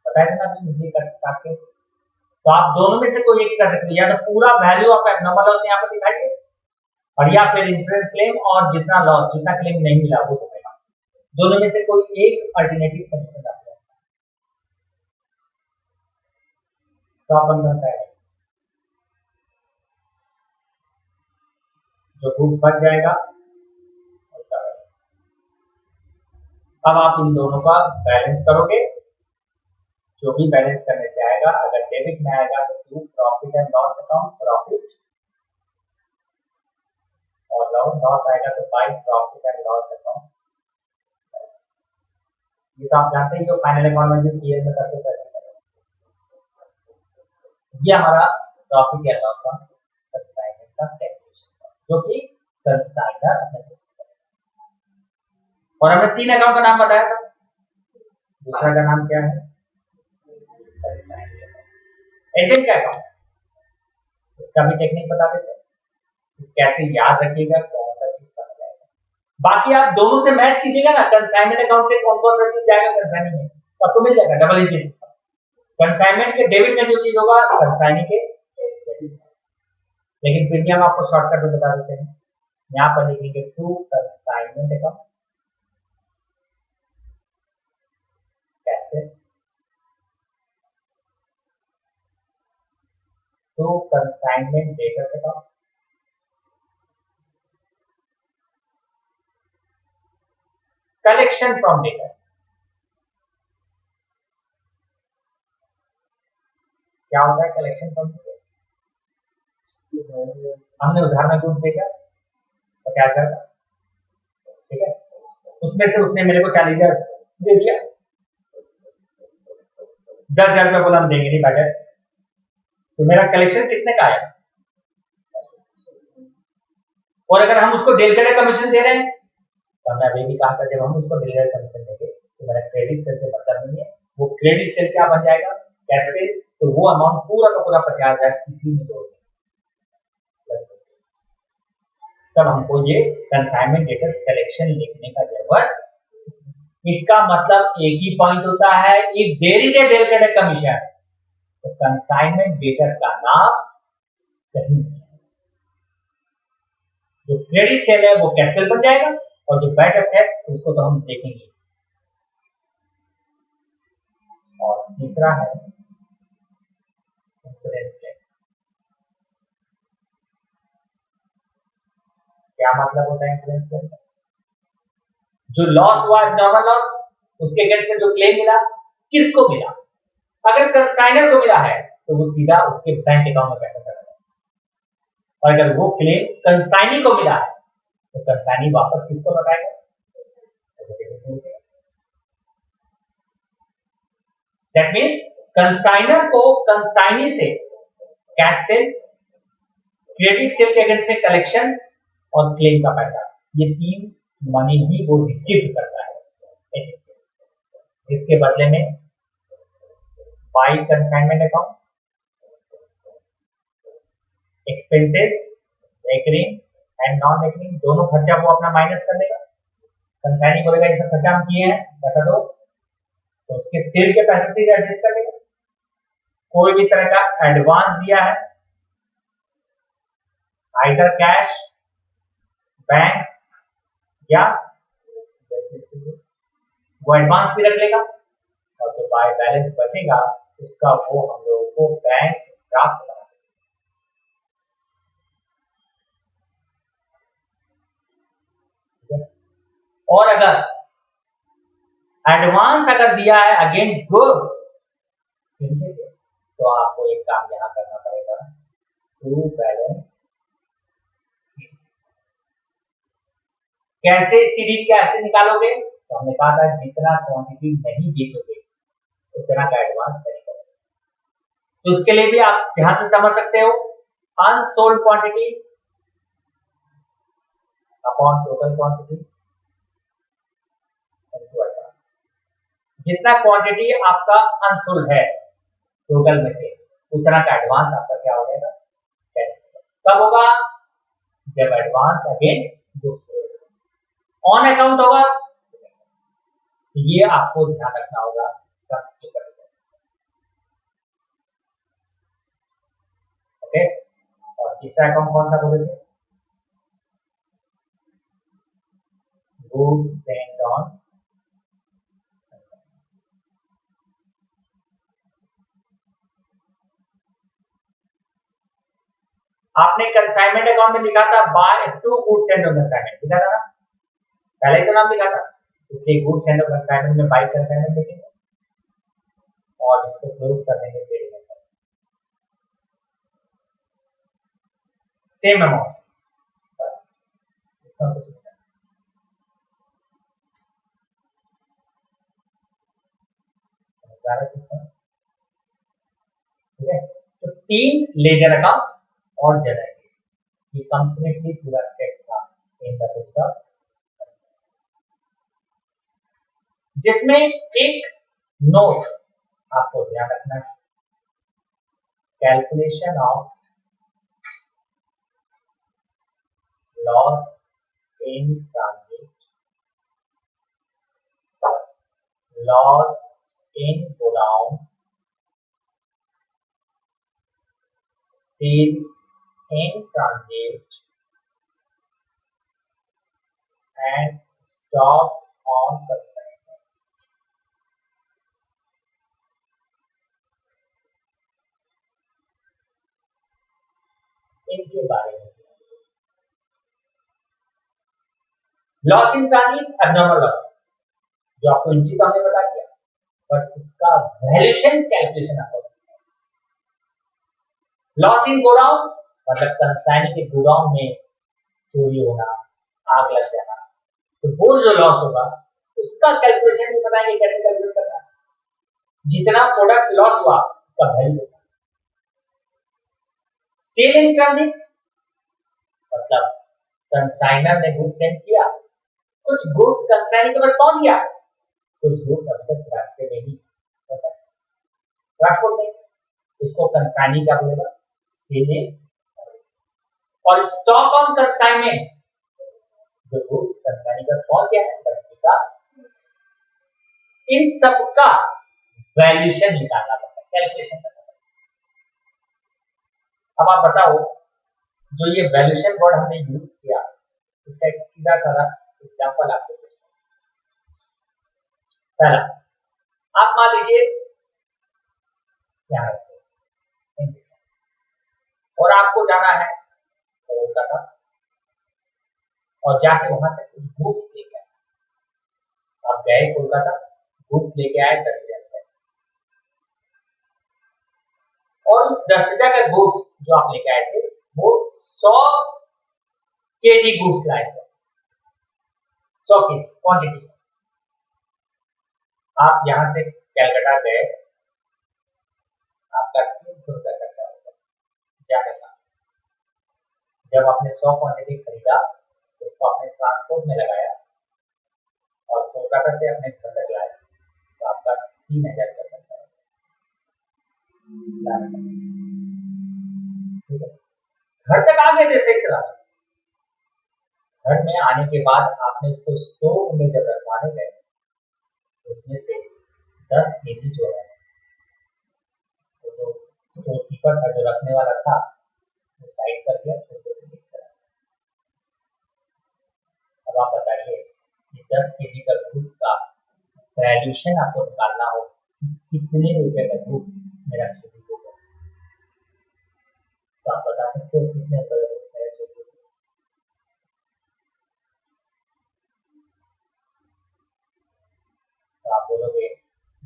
बताया था ना अभी काट के। तो आप दोनों में से कोई एक कर सकते हैं, या तो पूरा वैल्यू ऑफ एबनॉर्मल लॉस यहाँ पर दिखाइए, और या फिर इंश्योरेंस क्लेम और जितना लॉस, जितना क्लेम नहीं मिला वो तुम्हें, दोनों में से कोई एक अल्टरनेटिव कंडीशन आप लें। स्टॉप कौन सा है, जो गुड्स बच जाएगा उसका वैल्यू। अब आप इन दोनों का बैलेंस करोगे, जो भी बैलेंस करने से आएगा, अगर डेबिट में आएगा तो to profit and loss account profit, और लॉस आएगा तो by profit and loss account. ये तो आप जानते हैं जो फाइनल अकाउंट में भी क्लियर में करते हैं। ये हमारा प्रॉफिट एंड लॉस का कंसाइनमेंट का कैलकुलेशन, जो कि कंसाइनर अपने और हमें 3 अकाउंट का नाम बताया था। दूसरा का नाम क्या है, एजेंट का अकाउंट। इसका भी टेक्निक बता देते हैं कि कैसे याद रखिएगा, कौन सा चीज करना जाएगा। बाकी आप दोनों से मैच कीजिएगा ना, कंसाइनमेंट अकाउंट से कौन कौन सा चीज जाएगा कंसाइनिंग में, तो आपको मिल जाएगा डबल एंट्री सिस्टम। कंसाइनमेंट के डेबिट में जो चीज होगा कंसाइनिंग के, लेकिन फिर भी हम आपको शॉर्टकट में बता देते हैं। यहाँ पर लिखेंगे टू कंसाइनमेंट अकाउंट, कैसे to consignment debtors account, collection from debtors. क्या होता है कलेक्शन फ्रॉम डेटर्स? हमने उधार में गुड्स बेचा 50,000 का, ठीक है, उसमें से उसने मेरे को 40,000 दे दिया, 10,000 रुपया बोला हम देंगे नहीं बेटा, तो मेरा कलेक्शन कितने का आया? और अगर हम उसको डेलकड़े कमीशन दे रहे हैं, तो हमने अभी भी कहा था जब हम उसको डेलकड़े कमीशन देंगे तो मेरा क्रेडिट सेल से मतलब नहीं है, वो क्रेडिट सेल क्या बन जाएगा, कैसे, तो वो अमाउंट पूरा का पूरा 50,000 इसी में जोड़ देंगे, तब हमको ये कंसाइनमेंट डेटर्स कलेक्शन लिखने का जरूरत। इसका मतलब एक ही पॉइंट होता है, if there is a del credere commission तो कंसाइनमेंट डेटर्स का नाम कहीं नहीं है। जो क्रेडिट सेल है वो कैश सेल बन जाएगा, और जो बैड डेट है उसको तो हम देखेंगे। और तीसरा है इंश्योरेंस क्लेम। क्या मतलब होता है इंश्योरेंस क्लेम? जो लॉस हुआ नॉर्मल लॉस, उसके अगेंस्ट में जो क्लेम मिला, किसको मिला? अगर कंसाइनर को मिला है तो वो सीधा उसके बैंक अकाउंट में पैसा चला जाएगा, और अगर वो क्लेम कंसाइनी को मिला है तो कंसाइनी वापस किसको लौटाएगा? दैट मींस कंसाइनर को कंसाइनी से कैश सेल, क्रेडिट सेल के अगेंस्ट में कलेक्शन और क्लेम का पैसा, ये 3 मनी ही वो रिसीव करता है। इसके बदले में by consignment account, expenses recurring and non recurring दोनों खर्चा वो अपना माइनस कर देगा। कंसाइनी बोलेगा ये सब खर्चा हम किए हैं, पैसा दो, तो उसके सेल के पैसे से एडजस्ट कर देगा। कोई भी तरह का एडवांस दिया है, आइदर कैश, बैंक या वो एडवांस भी रख लेगा, और जो बाय बैलेंस बचेगा उसका वो हम लोगों को बैंक ड्राफ्ट बना देगा। और अगर एडवांस अगर दिया है अगेंस्ट गुड्स, तो आपको एक काम यहां करना पड़ेगा, टू बैलेंस सीडी। कैसे सीडी कैसे निकालोगे? तो हमने कहा था जितना क्वांटिटी नहीं बेचोगे उतना का एडवांस करेगा। तो इसके लिए भी आप ध्यान से समझ सकते हो, unsold quantity upon total quantity into advance. जितना क्वांटिटी आपका अनसोल्ड है टोटल में से, उतना का एडवांस आपका क्या हो जाएगा, कब होगा, जब advance against goods on account होगा। ये आपको ध्यान रखना होगा सम्स के ऊपर। ओके, और तीसरा अकाउंट कौन सा बोले थे, गुड्स सेंट ऑन। आपने कंसाइनमेंट अकाउंट में लिखा था by two goods and on consignment, लिखा था ना, पहले ही तो नाम लिखा था, इसलिए गुड्स एंड ऑन कंसाइनमेंट में बाय कंसाइनमेंट लिखेंगे और इसको क्लोज कर देंगे पेड में, सेम अमाउंट, बस इसका कुछ नहीं है। ठीक है, तो 3 लेजर अकाउंट और जनरल केस, ये कंप्लीटली पूरा सेट था इन द बुक्स ऑफ, जिसमें एक नोट आपको ध्यान रखना है, calculation of loss in transit, loss in godown, steel in transit and stock on consignment. इनके बारे में loss in transit abnormal loss, जो आपको एंट्री तो हमने बता दिया, बट उसका वैल्यूएशन कैलकुलेशन आपको, लॉस इन गोडाउन मतलब कंसाइनी के गोडाउन में चोरी होना, आग लग जाना, तो वो जो लॉस होगा उसका कैलकुलेशन भी बताएंगे कैसे कैलकुलेट करना है, जितना प्रोडक्ट लॉस हुआ उसका वैल्यू होगा। स्टील इन ट्रांजिट मतलब कंसाइनर ने गुड्स सेंड किया, कुछ गुड्स कंसाइनी के पास पहुंच गया, कुछ गुड्स अभी तक रास्ते में ही ट्रांसपोर्ट में, उसको कंसाइनी क्या बोलेगा, स्टील इन। और स्टॉक ऑन कंसाइनमेंट, जो गुड्स कंसाइनी के पास पहुंच गया है बल्कि का, इन सबका वैल्यूएशन निकालना पड़ता है, कैलकुलेशन करना पड़ता है। अब आप बताओ, जो ये वैल्यूएशन वर्ड हमने यूज किया, इसका एक सीधा साधा एग्जांपल आपको देता हूं। पहला, आप मान लीजिए यहाँ और आपको जाना है कोलकाता और जाके वहां से कुछ गुड्स लेके आए, आप गए कोलकाता, गुड्स लेके आए 10,000 रुपए, और उस 10,000 का गुड्स जो आप लेके आए थे वो 100 केजी गुड्स लाए थे, 100 केजी क्वांटिटी। आप यहां से कैलकाटा गए, आपका 300 रुपया खर्चा होगा जाने का। जब आपने 100 क्वांटिटी खरीदा तो उसको आपने ट्रांसपोर्ट में लगाया और कोलकाता से अपने घर तक लाया, तो आपका 3,000 रुपया खर्चा होगा। घर तक आ गए थे सही से, घर में आने के बाद आपने उसको स्टोव में जब रखवाने गए, उसमें से 10 केजी जो है, तो जो स्टोर कीपर था, जो रखने वाला था, वो साइड कर दिया, अब आप बताइए कि 10 केजी का गुड्स का वैल्यूएशन आपको निकालना हो, कितने रुपए का गुड्स मेरा चोरी होगा, तो आप बता सकते हो कितने रुपए का गुड्स मेरा चोरी होगा। तो आप बोलोगे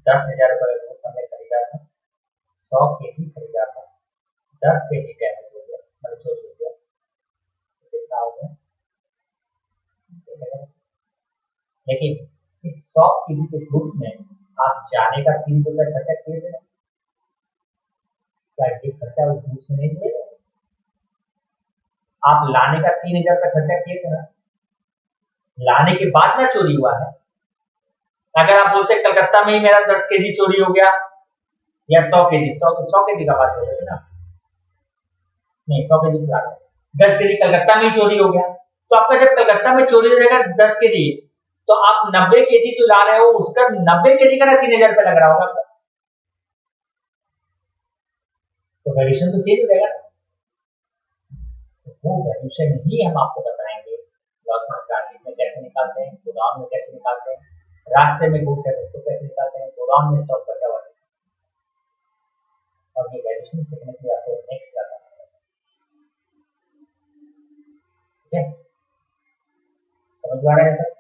10,000 रुपए का गुड्स हमने खरीदा था, 100 केजी खरीदा था, 10 केजी डैमेज हो गया, मतलब चोरी हो गया, कितना हो गया। लेकिन इस 100 केजी के गुड्स में आप जाने का 3 रुपया खर्चा किए थे, क्या ये खर्चा उस गुड्स में नहीं किए? आप लाने का 3,000 रुपया खर्चा किए थे ना, लाने के बाद ना चोरी हुआ है। अगर आप बोलते कलकत्ता में ही मेरा 10 केजी चोरी हो गया, या 100 kg, 100 kg का बात बोलोगे ना, नहीं 100 kg ला रहे, 10 kg कलकत्ता में ही चोरी हो गया, तो आपका जब कलकत्ता में चोरी हो जाएगा 10 kg, तो आप 90 kg जो ला रहे हो उसका 90 kg का ना 3,000 रुपया लग रहा होगा आपका, तो वैल्यूएशन तो चेंज हो जाएगा। तो वो वैल्यूएशन ही हम आपको बताएंगे लॉस एंड ट्रांजिट में कैसे निकालते हैं, गोदाम में कैसे निकालते हैं, रास्ते में गुड्स है उसको कैसे निकालते हैं, गोदाम में स्टॉक बचा हुआ है, और ये वैल्यूएशन सीखने के लिए आपको नेक्स्ट क्लास आना है। ठीक है, समझ में आ रहा है सर?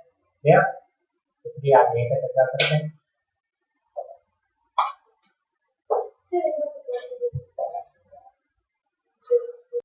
क्लियर? इसलिए आप यहीं तक करते हैं। सर